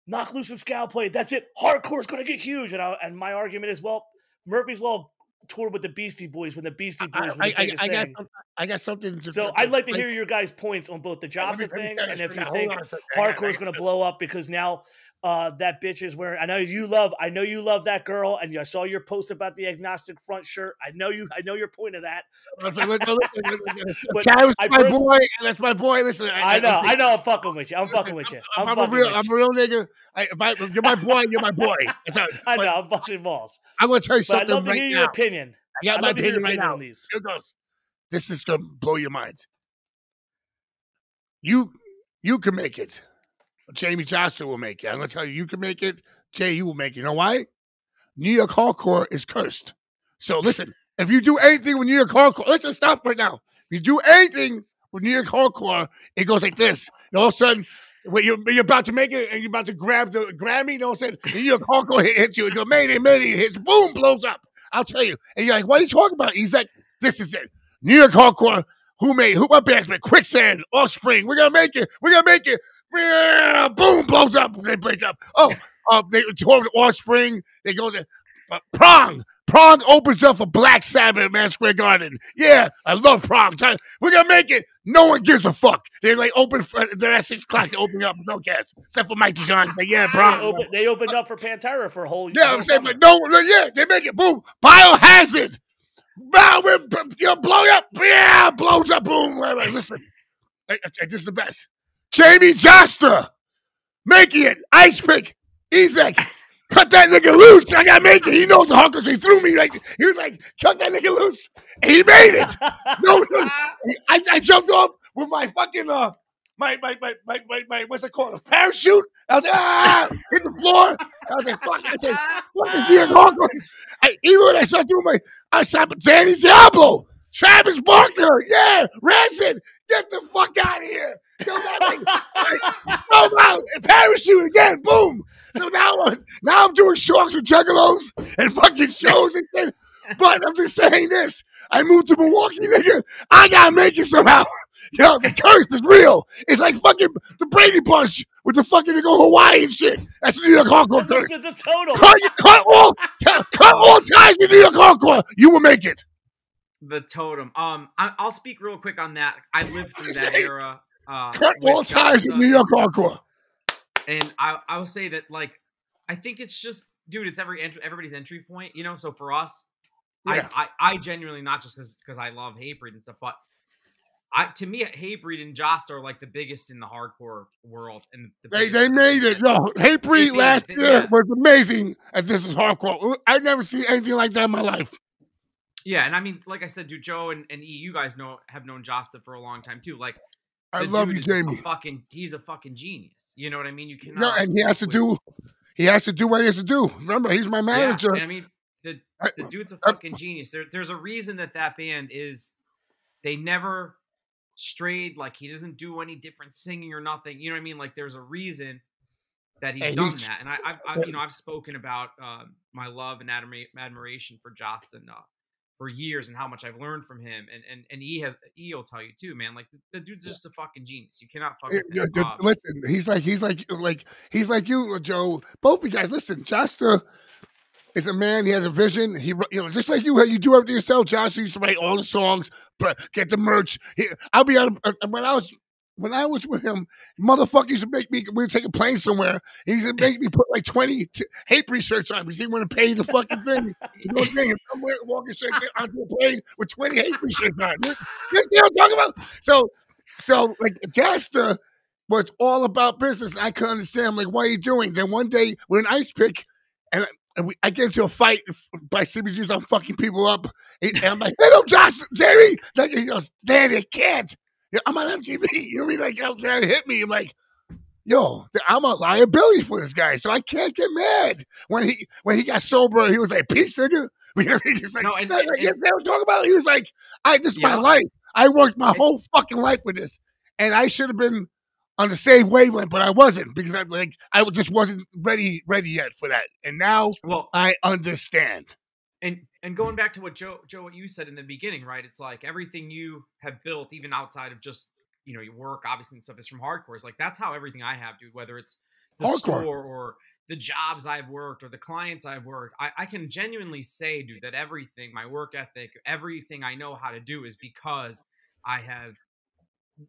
Knock Loose and Scout Play. That's it. Hardcore is going to get huge. And my argument is, well, Murphy's Law toured with the Beastie Boys when the Beastie Boys were the biggest thing. I got something. I'd like to hear your guys' points on both the Josta thing and if you think hardcore is going to blow up because now that bitch is wearing. I know you love that girl, and I saw your post about the agnostic front shirt. I know your point of that. But that's my boy. Listen, I know. I'm fucking with you. I'm a real nigga. If you're my boy, you're my boy. I know. I'm busting balls. I'm gonna tell you something. I'd love to hear your opinion. I got my opinion right now. On these. Here goes. This is gonna blow your minds. You can make it. Jamie Johnson will make it. I'm gonna tell you, you can make it. Jay, you will make it. You know why? New York hardcore is cursed. So listen, if you do anything with New York hardcore, listen, stop right now. If you do anything with New York hardcore, it goes like this. And all of a sudden, when you're about to make it and you're about to grab the Grammy, and all of a sudden, New York hardcore hits you and go, Mayday, it hits, boom, blows up. I'll tell you. And you're like, what are you talking about? He's like, this is it. New York hardcore. Who what bands made? Quicksand, Offspring. We're gonna make it. Boom, blows up. They break up. They tour with Offspring. They go to Prong. Prong opens up for Black Sabbath at Madison Square Garden. Yeah, I love Prong. We're gonna make it. No one gives a fuck. They're like open. They're at 6 o'clock. They open up. No gas, except for Mike DeJohn. But yeah, Prong. They opened up for Pantera for a whole year. Yeah, I'm saying, but no, yeah, they make it. Boom, Biohazard. You're blowing up. Yeah, blows up. Boom. Listen, this is the best. Jamie Josta making it. Ice Pick. Ezak. Cut that nigga loose. I gotta make it. He knows the hawkers. He threw me like he was like, cut that nigga loose. And he made it. No, I jumped off with my fucking my what's it called? A parachute. I was like, hit the floor. I was like, fuck. I said, fuck this New York hardcore. Even when I started doing I started Danny Diablo, Travis Barker, yeah, Rancid, get the fuck out of here. So I'm out, parachute again, boom. So now I'm doing shorts with juggalos and fucking shows and shit. But I'm just saying this. I moved to Milwaukee, nigga. I gotta make it somehow. Yo, the curse is real. It's like fucking the Brady Bunch with the fucking to go Hawaii and shit. That's the New York hardcore curse. The total. Cut all ties with New York hardcore. You will make it. The totem. I'll speak real quick on that. I lived through that era. Cut all ties with New York hardcore. And I will say that, like, I think it's just, dude, it's everybody's entry point, you know. So for us, yeah. I genuinely, not just because I love Hatebreed and stuff, but to me, Hatebreed and Jost are like the biggest in the hardcore world, and they made it. Yo, Hatebreed last year was amazing. And this is hardcore. I've never seen anything like that in my life. Yeah, and I mean, like I said, dude, Joe and E, you guys have known Jost for a long time too. Like, I love you, Jamie. He's a fucking genius. You know what I mean? You cannot. No, and he has to do what he has to do. Remember, he's my manager. Yeah, I mean, the dude's a fucking genius. There's a reason that band is. They never strayed. Like, he doesn't do any different singing or nothing. You know what I mean? Like, there's a reason that he's done that. And I've spoken about my love and admiration for Jost for years, and how much I've learned from him. And E will tell you too, man. Like, the dude's just a fucking genius. You cannot fuck with him. Listen, he's like you, Joe. Both of you guys, listen. Jost is a man. He has a vision. He, just like you do everything yourself. Josh used to write all the songs, get the merch. I'll be on when I was with him. Motherfucker used to make me. We would take a plane somewhere. He used to make me put like 20 Hatebreed shirts on because he wouldn't pay the fucking thing to go thing. I'm walking straight onto a plane with 20 Hatebreed shirts on. This thing I'm talking about. So like Jost was all about business. I couldn't understand. I'm like, what are you doing? Then one day we're in Ice Pick, and I get into a fight by CBGs. I'm fucking people up. And I'm like, hey, no, Josh, Jamie. Like, he goes, Danny, I can't. I'm on MTV. You know what I mean? Like, Danny hit me. I'm like, yo, I'm a liability for this guy, so I can't get mad. When he got sober, he was like, peace, nigga. He's like, you never talk about it. He was like, my life. I worked my whole fucking life with this, and I should have been on the same wavelength, but I wasn't, because I just wasn't ready yet for that. And now, I understand. And going back to what Joe, what you said in the beginning, right? It's like everything you have built, even outside of just, your work, obviously, and stuff, is from hardcore. It's like, that's how everything I have, dude. Whether it's the store or the jobs I've worked or the clients I've worked, I can genuinely say, dude, that everything, my work ethic, everything I know how to do is because I have,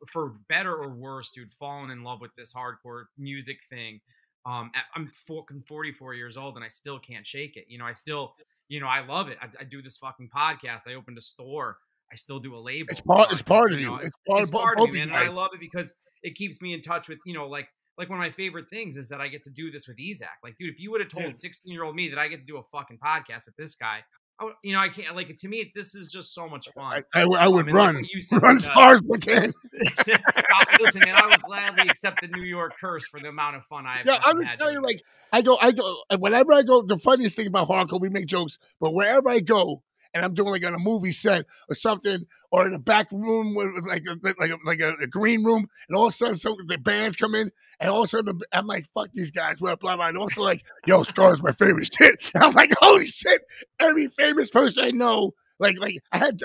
for better or worse, dude, fallen in love with this hardcore music thing. I'm 44 years old and I still can't shake it. I still, I love it. I do this fucking podcast. I opened a store. I still do a label. It's part of you. It's part of me, man. And I love it because it keeps me in touch with, like one of my favorite things is that I get to do this with Ezak. Like, dude, if you would have told 16-year-old me that I get to do a fucking podcast with this guy, I can't, like, to me, this is just so much fun. I would run as far as I can. Listen, man, I would gladly accept the New York curse for the amount of fun I have. Yeah, I'm just telling you, like, I go, whenever I go, the funniest thing about hardcore, we make jokes, but wherever I go, and I'm doing like on a movie set or something, or in a back room with like a green room, and all of a sudden the bands come in, and all of a sudden I'm like, fuck these guys, blah blah blah. And also like, yo, Scar's my favorite shit. And I'm like, holy shit, every famous person I know, like I had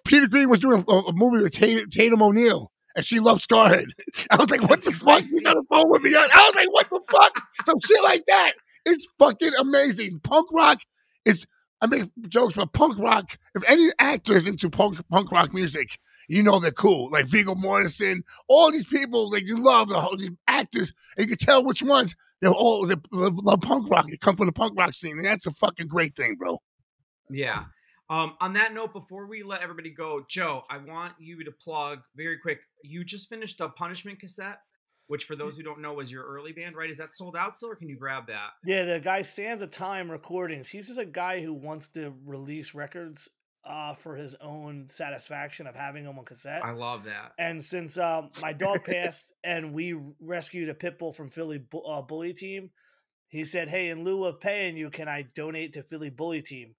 Peter Green was doing a movie with Tatum O'Neal, and she loved Scarhead. I was like, what the fuck? You got a phone with me? I was like, what the fuck? Some shit like that. It's fucking amazing. Punk rock is. I make jokes, but punk rock, if any actors into punk rock music, they're cool. Like Viggo Mortensen, all these people, like, you love these actors, and you can tell which ones, they love punk rock. They come from the punk rock scene, and that's a fucking great thing, bro. Yeah. On that note, before we let everybody go, Joe, I want you to plug very quick. You just finished a Punishment cassette, which, for those who don't know, was your early band, right? Is that sold out still, or can you grab that? Yeah, the guy Sands of Time Recordings. He's just a guy who wants to release records for his own satisfaction of having them on cassette. I love that. And since my dog passed and we rescued a pit bull from Philly Bully Team, he said, "Hey, in lieu of paying you, can I donate to Philly Bully Team?"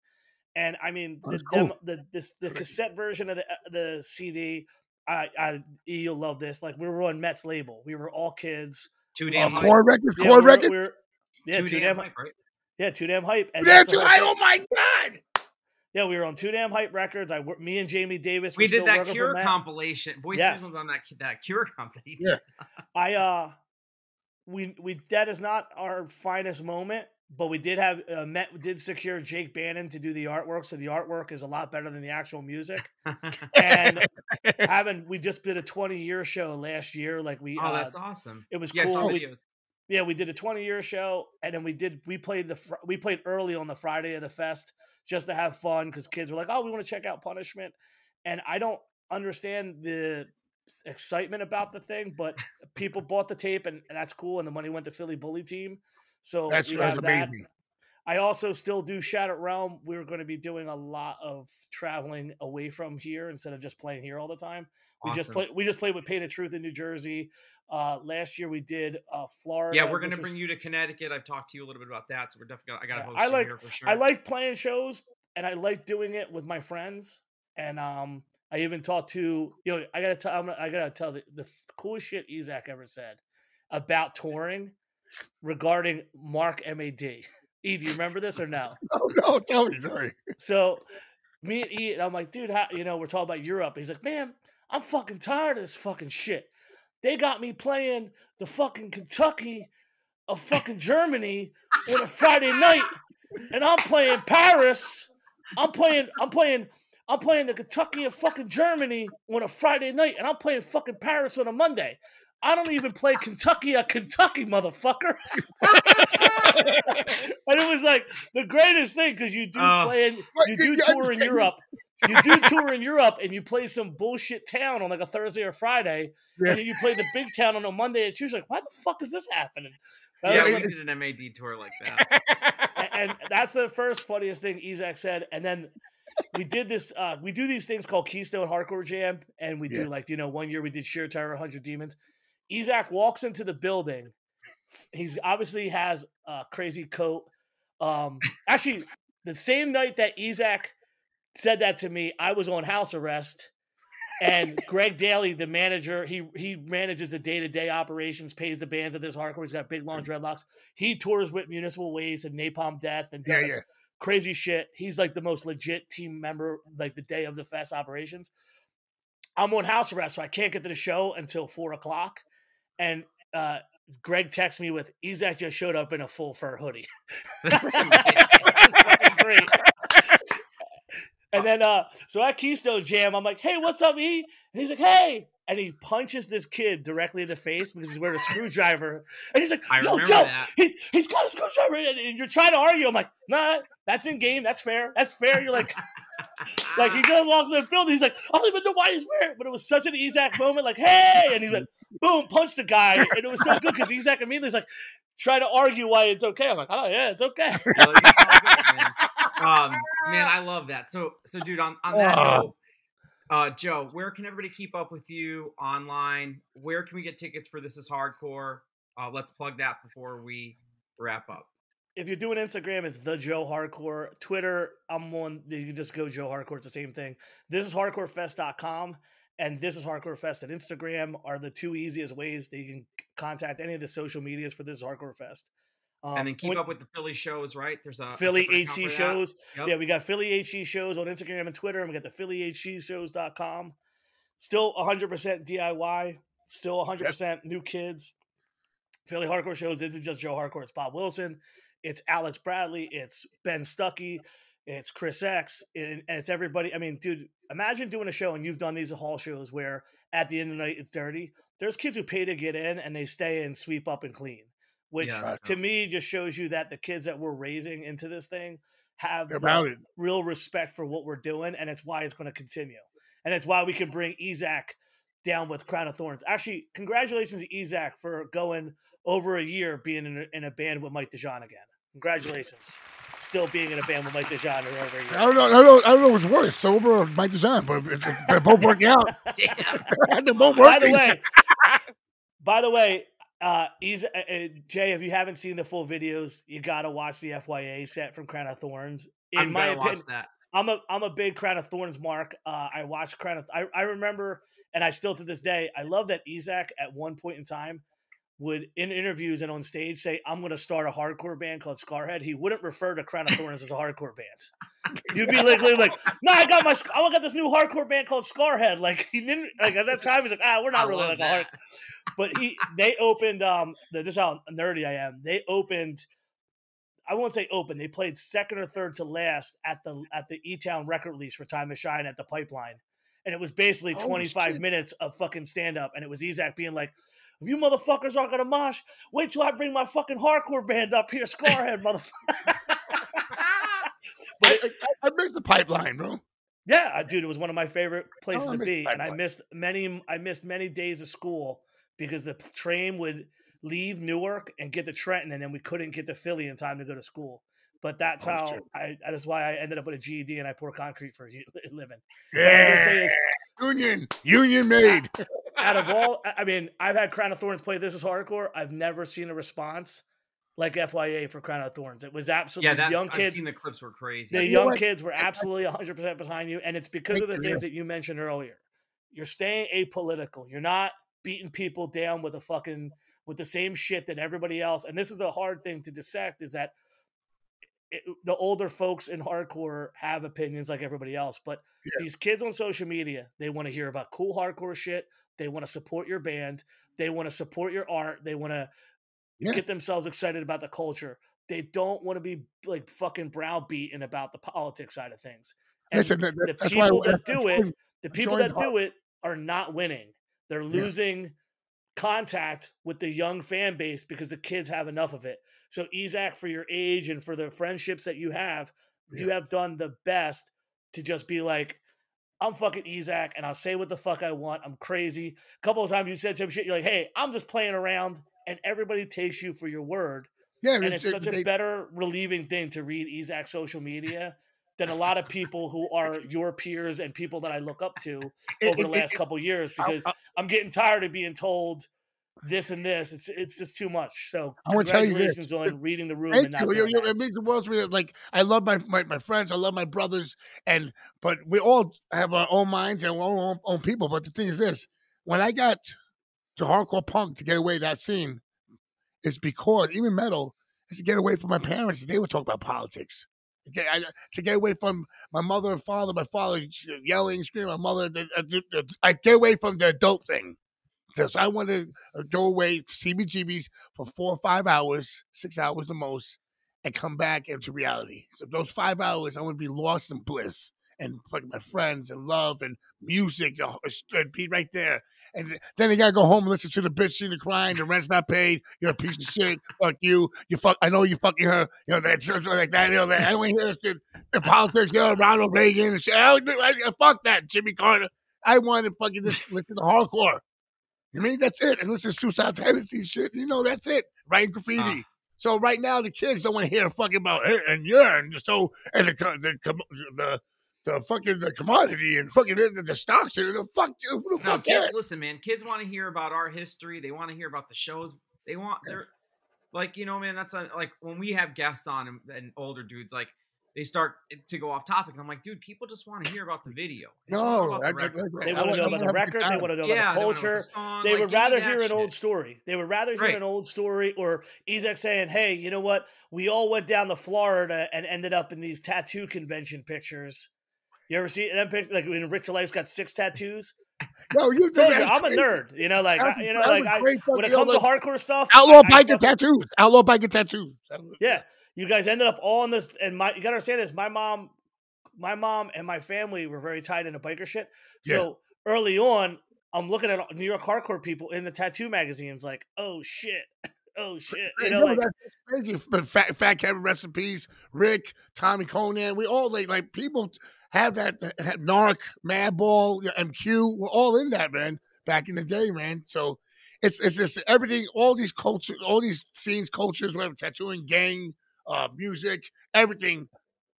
And I mean, the cassette version of the CD, you'll love this. Like, we were on Met's label. We were all kids. Too Damn Hype. Chord Records. Yeah, Chord Records. Too Damn Hype, right? Yeah, Too Damn Hype. And Too Hype. Oh my God. Yeah, we were on Too Damn Hype Records. Me and Jamie Davis. We did that Cure compilation. Voice was on that Cure compilation. Yeah. We that is not our finest moment, but we did have did secure Jake Bannon to do the artwork, so the artwork is a lot better than the actual music. And we just did a 20-year show last year. Like that's awesome. It was cool. We did a 20-year show, and then we played early on the Friday of the fest just to have fun because kids were like, "Oh, we want to check out Punishment," and I don't understand the excitement about the thing, but people bought the tape, and that's cool, and the money went to Philly Bully Team. So that's amazing. I also still do Shattered Realm. We're going to be doing a lot of traveling away from here instead of just playing here all the time. We just played with Painted Truth in New Jersey. Last year we did Florida. Yeah, we're going to bring you to Connecticut. I've talked to you a little bit about that, so we're definitely I got to host you here for sure. I like playing shows, and I like doing it with my friends. And I even talked to I gotta tell the coolest shit Isaac ever said about touring regarding Mark M.A.D. E, do you remember this or no? Oh, no, tell me, sorry. So me and E, and I'm like, dude, we're talking about Europe. He's like, man, I'm fucking tired of this fucking shit. They got me playing the fucking Kentucky of fucking Germany on a Friday night, and I'm playing Paris. I'm playing the Kentucky of fucking Germany on a Friday night, and I'm playing fucking Paris on a Monday. I don't even play Kentucky, motherfucker. And it was like the greatest thing because you do tour in Europe. You do tour in Europe and you play some bullshit town on like a Thursday or Friday, and then you play the big town on a Monday and Tuesday. Like, why the fuck is this happening? We did an MAD tour like that. And that's the first funniest thing Isaac said. And then we did this. We do these things called Keystone Hardcore Jam, and we do 1 year we did Sheer Terror, 100 Demons. Isaac walks into the building. He's obviously has a crazy coat. Actually, the same night that Isaac said that to me, I was on house arrest, and Greg Daly, the manager, he manages the day-to-day operations, pays the bands at this hardcore. He's got big long dreadlocks. He tours with Municipal Waste and Napalm Death and does crazy shit. He's like the most legit team member, like the day of the fest operations. I'm on house arrest, so I can't get to the show until 4:00. And Greg texts me with, Isaac just showed up in a full fur hoodie. That's fucking great. And then, so at Keystone Jam, I'm like, hey, what's up, E? And he's like, hey. And he punches this kid directly in the face because he's wearing a screwdriver. And he's like, yo, Joe, he's got a screwdriver. And you're trying to argue. I'm like, nah, that's in game. That's fair. That's fair. You're like, like he just walks in the building. He's like, I don't even know why he's wearing it. But it was such an Isaac moment. Like, hey. And he went, boom, punched the guy. And it was so good because Isaac immediately is like, trying to argue why it's okay. I'm like, oh, yeah, it's okay. Like, it's all good, man. Man, I love that. So dude, on that note, Joe, where can everybody keep up with you online? Where can we get tickets for This Is Hardcore? Let's plug that before we wrap up. If you're doing Instagram, it's the Joe Hardcore. Twitter, I'm on. You can just go Joe Hardcore. It's the same thing. This is hardcorefest.com and This Is Hardcore Fest at Instagram are the two easiest ways that you can contact any of the social medias for This Is Hardcore Fest. And then keep up with the Philly shows, right? There's a Philly HC shows. Yep. Yeah, we got Philly HC shows on Instagram and Twitter, and we got the PhillyHCshows.com. Still 100% DIY. Still 100% new kids. Philly Hardcore Shows isn't just Joe Hardcore. It's Bob Wilson. It's Alex Bradley. It's Ben Stuckey. It's Chris X. And it's everybody. I mean, dude, imagine doing a show, and you've done these hall shows where at the end of the night it's dirty. There's kids who pay to get in, and they stay and sweep up and clean. Which to me just shows you that the kids that we're raising into this thing have real respect for what we're doing, and it's why it's going to continue. And it's why we can bring Isaac down with Crown of Thorns. Actually, congratulations to Isaac for going over a year being in a band with Mike DeJean again. Congratulations. Still being in a band with Mike DeJean over a year. I don't know what's worse, sober or Mike DeJean, but they're both working out. Damn. They're both working. By the way, Jay, if you haven't seen the full videos, you got to watch the FYA set from Crown of Thorns. In my opinion, watch that. I'm a big Crown of Thorns mark. I watched Crown of. I remember, and I still to this day, I love that Isaac at one point in time would in interviews and on stage say, "I'm going to start a hardcore band called Scarhead." He wouldn't refer to Crown of Thorns as a hardcore band. You'd be literally like, "No, I got this new hardcore band called Scarhead." Like he didn't like at that time. He's like, "We're not really like a hard." But they opened. This is how nerdy I am. They opened. I won't say open. They played second or third to last at the E-Town record release for Time to Shine at the Pipeline, and it was basically 25 minutes of fucking stand up, and it was Isaac being like, "If you motherfuckers aren't gonna mosh, wait till I bring my fucking hardcore band up here, Scarhead, motherfucker." But I missed the Pipeline, bro. Yeah, dude, it was one of my favorite places to be, and I missed many days of school because the train would leave Newark and get to Trenton, and then we couldn't get to Philly in time to go to school. But that's that's why I ended up with a GED and I pour concrete for a living. Yeah, union made. Out of all, I mean, I've had Crown of Thorns play This Is Hardcore. I've never seen a response like FYA for Crown of Thorns. It was absolutely young kids. I've seen the clips were crazy. The young kids were absolutely 100% behind you, and it's because of the things that you mentioned earlier. You're staying apolitical. You're not beating people down with the same shit that everybody else. And this is the hard thing to dissect is that the older folks in hardcore have opinions like everybody else, but these kids on social media, they want to hear about cool hardcore shit. They want to support your band. They want to support your art. They want to get themselves excited about the culture. They don't want to be like fucking browbeaten about the politics side of things. And listen, the people that do it are not winning. They're losing contact with the young fan base because the kids have enough of it. So Isaac, for your age and for the friendships that you have done the best to just be like, I'm fucking Isaac and I'll say what the fuck I want. I'm crazy. A couple of times you said some shit. You're like, hey, I'm just playing around, and everybody takes you for your word. Yeah, and it's such a better relieving thing to read Isaac's social media than a lot of people who are your peers and people that I look up to over the last couple of years, because I'm getting tired of being told this and this. It's just too much. So congratulations on reading the room. And not doing that. It makes the world real. Like, I love my friends. I love my brothers. But we all have our own minds and our own people. But the thing is this, when I got to hardcore punk to get away that scene, it's because even metal is to get away from my parents. They would talk about politics. To get away from my mother and father, my father yelling, screaming, my mother. I get away from the adult thing. So I want to go away, CBGBs for 4 or 5 hours, 6 hours the most, and come back into reality. So those 5 hours, I want to be lost in bliss and fucking my friends and love and music and be right there. And then you gotta go home and listen to the bitch scene crying. The rent's not paid. You're a piece of shit. Fuck you. I know you fucking her. You know that's like that. You know that. I don't hear this shit. The politics. Ronald Reagan and shit. Fuck that, Jimmy Carter. I want to fucking just listen to hardcore. You mean that's it? And listen to Suicide Tendency shit. That's it. Writing graffiti. So right now the kids don't want to hear fucking about it and the commodity and fucking the stocks and the fuck. Listen, man, kids want to hear about our history. They want to hear about the shows. They're like, man, that's like when we have guests on and older dudes, like they start to go off topic. I'm like, dude, people just want to hear about the video. They want to know about the record. They want to know about the culture. They would rather hear an old story. They would rather hear an old story, or Isaac saying, hey, you know what? We all went down to Florida and ended up in these tattoo convention pictures. You ever see them pictures? Like when Rich Life's got 6 tattoos. No, I'm a nerd. When it comes to hardcore stuff, outlaw biker tattoos. Yeah, you guys ended up all in this, and you gotta understand this. My mom and my family were very tied into biker shit. So early on, I'm looking at New York hardcore people in the tattoo magazines, like, oh shit. That's crazy. But Fat Kevin, rest in peace. Rick, Tommy Conan, we all like people have that Narc, Madball, MQ. We're all in that, man. Back in the day, man. So it's just everything. All these cultures, all these scenes, cultures, whatever, tattooing, gang, music, everything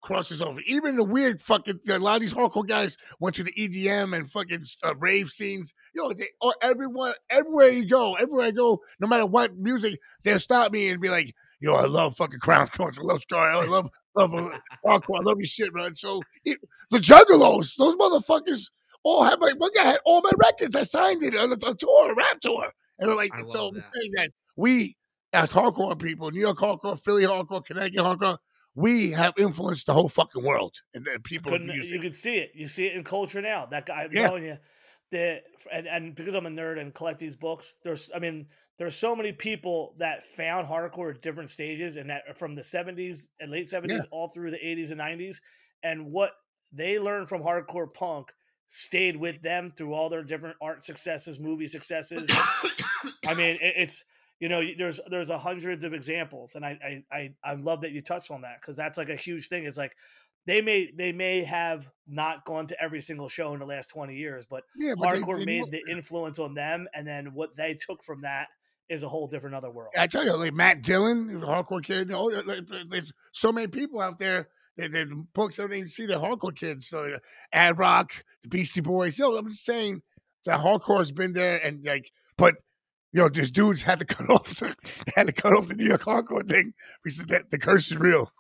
crosses over. Even the weird fucking a lot of these hardcore guys went to the EDM and fucking rave scenes. Everywhere I go, no matter what music, they'll stop me and be like, "Yo, I love fucking Crown Thorns, I love Scar, I love hardcore, I love your shit, man." So the Juggalos, those motherfuckers all have one guy had all my records. I signed it on a tour, a rap tour, and they're like, so I'm saying that we as hardcore people, New York hardcore, Philly hardcore, Connecticut hardcore. We have influenced the whole fucking world, and people. You can see it. You see it in culture now. That guy, I'm telling you, and because I'm a nerd and collect these books, there's so many people that found hardcore at different stages, and that from the 70s and late 70s all through the 80s and 90s, and what they learned from hardcore punk stayed with them through all their different art successes, movie successes. I mean, it's. There's hundreds of examples, and I love that you touched on that, because that's like a huge thing. It's like they may have not gone to every single show in the last 20 years, but hardcore they made the influence on them, and then what they took from that is a whole different other world. I tell you, like Matt Dillon, the hardcore kid. There's so many people out there. The books, everything. See the hardcore kids, so Ad Rock, the Beastie Boys. I'm just saying that hardcore has been there, and but. These dudes had to cut off the New York hardcore thing because the curse is real.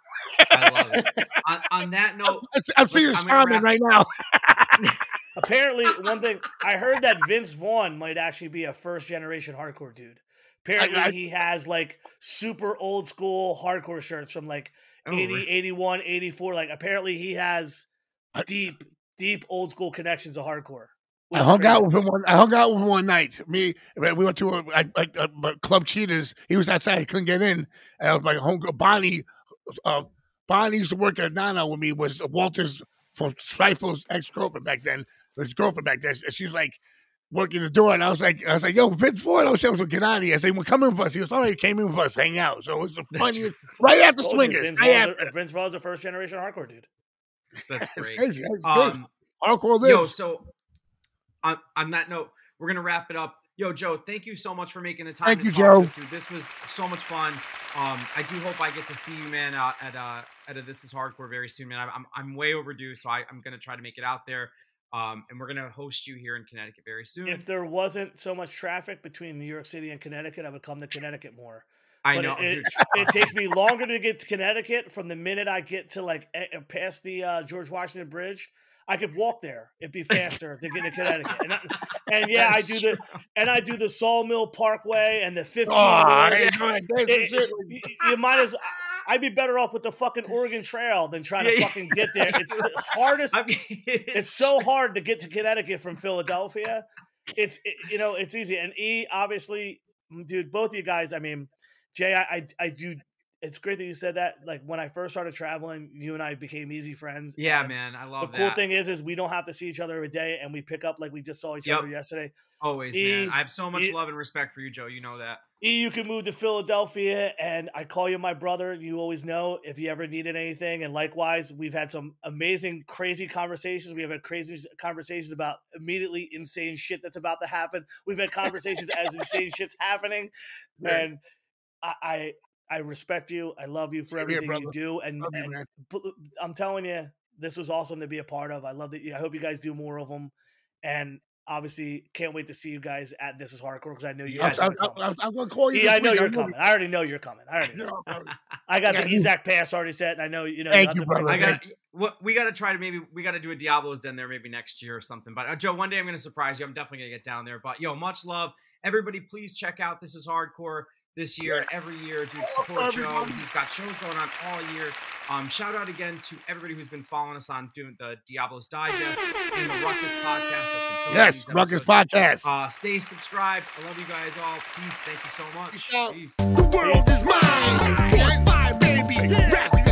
I love it. On that note, I'm seeing a shaman right now. Apparently, one thing I heard that Vince Vaughn might actually be a first generation hardcore dude. Apparently, he has like super old school hardcore shirts from like 80, 81, 84. Like apparently, he has deep old school connections to hardcore. I hung out with him one night. We went to a Club Cheetahs. He was outside. He couldn't get in. And my homegirl Bonnie. Bonnie used to work at Nana with me. Was Walter's from Strifle's ex-girlfriend back then. His girlfriend back then. She was like working the door, and I was like, "Yo, Vince Ford." I was with Ganani. I said, "Well, come in with us." He was, "All right, came in with us, hang out." So it was the funniest. Right after Swingers. Vince Vaughn's a first generation hardcore dude. That's great. It's crazy. It's good. Hardcore lives. Yo, so. On that note, we're going to wrap it up. Yo, Joe, thank you so much for making the time. Thank you, Joe. This was so much fun. I do hope I get to see you, man, at a This Is Hardcore very soon, man. I'm way overdue, so I'm going to try to make it out there. And we're going to host you here in Connecticut very soon. If there wasn't so much traffic between New York City and Connecticut, I would come to Connecticut more. I know. It takes me longer to get to Connecticut from the minute I get to like past the George Washington Bridge. I could walk there. It'd be faster to get to Connecticut. And I do the Sawmill Parkway and the 15. You might as I'd be better off with the fucking Oregon Trail than trying to fucking get there. It's the hardest. It's so hard to get to Connecticut from Philadelphia. It's easy. And obviously, dude, both of you guys. I mean, Jay, I do. It's great that you said that. Like when I first started traveling, you and I became easy friends. Yeah, man. I love that. The cool thing is we don't have to see each other every day, and we pick up like we just saw each other yesterday. Always, man. I have so much love and respect for you, Joe. You know that. You can move to Philadelphia, and I call you my brother. You always know if you ever needed anything. And likewise, we've had some amazing, crazy conversations. We have had crazy conversations about immediately insane shit that's about to happen. We've had conversations as insane shit's happening. Right. And I respect you. I love you for everything you do. And I'm telling you, this was awesome to be a part of. I love that. I hope you guys do more of them. And obviously, can't wait to see you guys at This Is Hardcore because I know you guys are coming. I'm going to call you. Yeah, I know you're coming. I already know you're coming. I already know. I got the EZAC pass already set. And I know, Thank you, brother. We got to try to we got to do a Diablos Den there maybe next year or something. But Joe, one day I'm going to surprise you. I'm definitely going to get down there. But much love. Everybody, please check out This Is Hardcore. This year and every year, dude, support Joe. He's got shows going on all year. Shout out again to everybody who's been following us on doing the Diablos Digest and the Ruckus podcast. Yes, Ruckus podcast. Stay subscribed. I love you guys all. Peace. Thank you so much. Peace. The world is mine. 4-5, baby.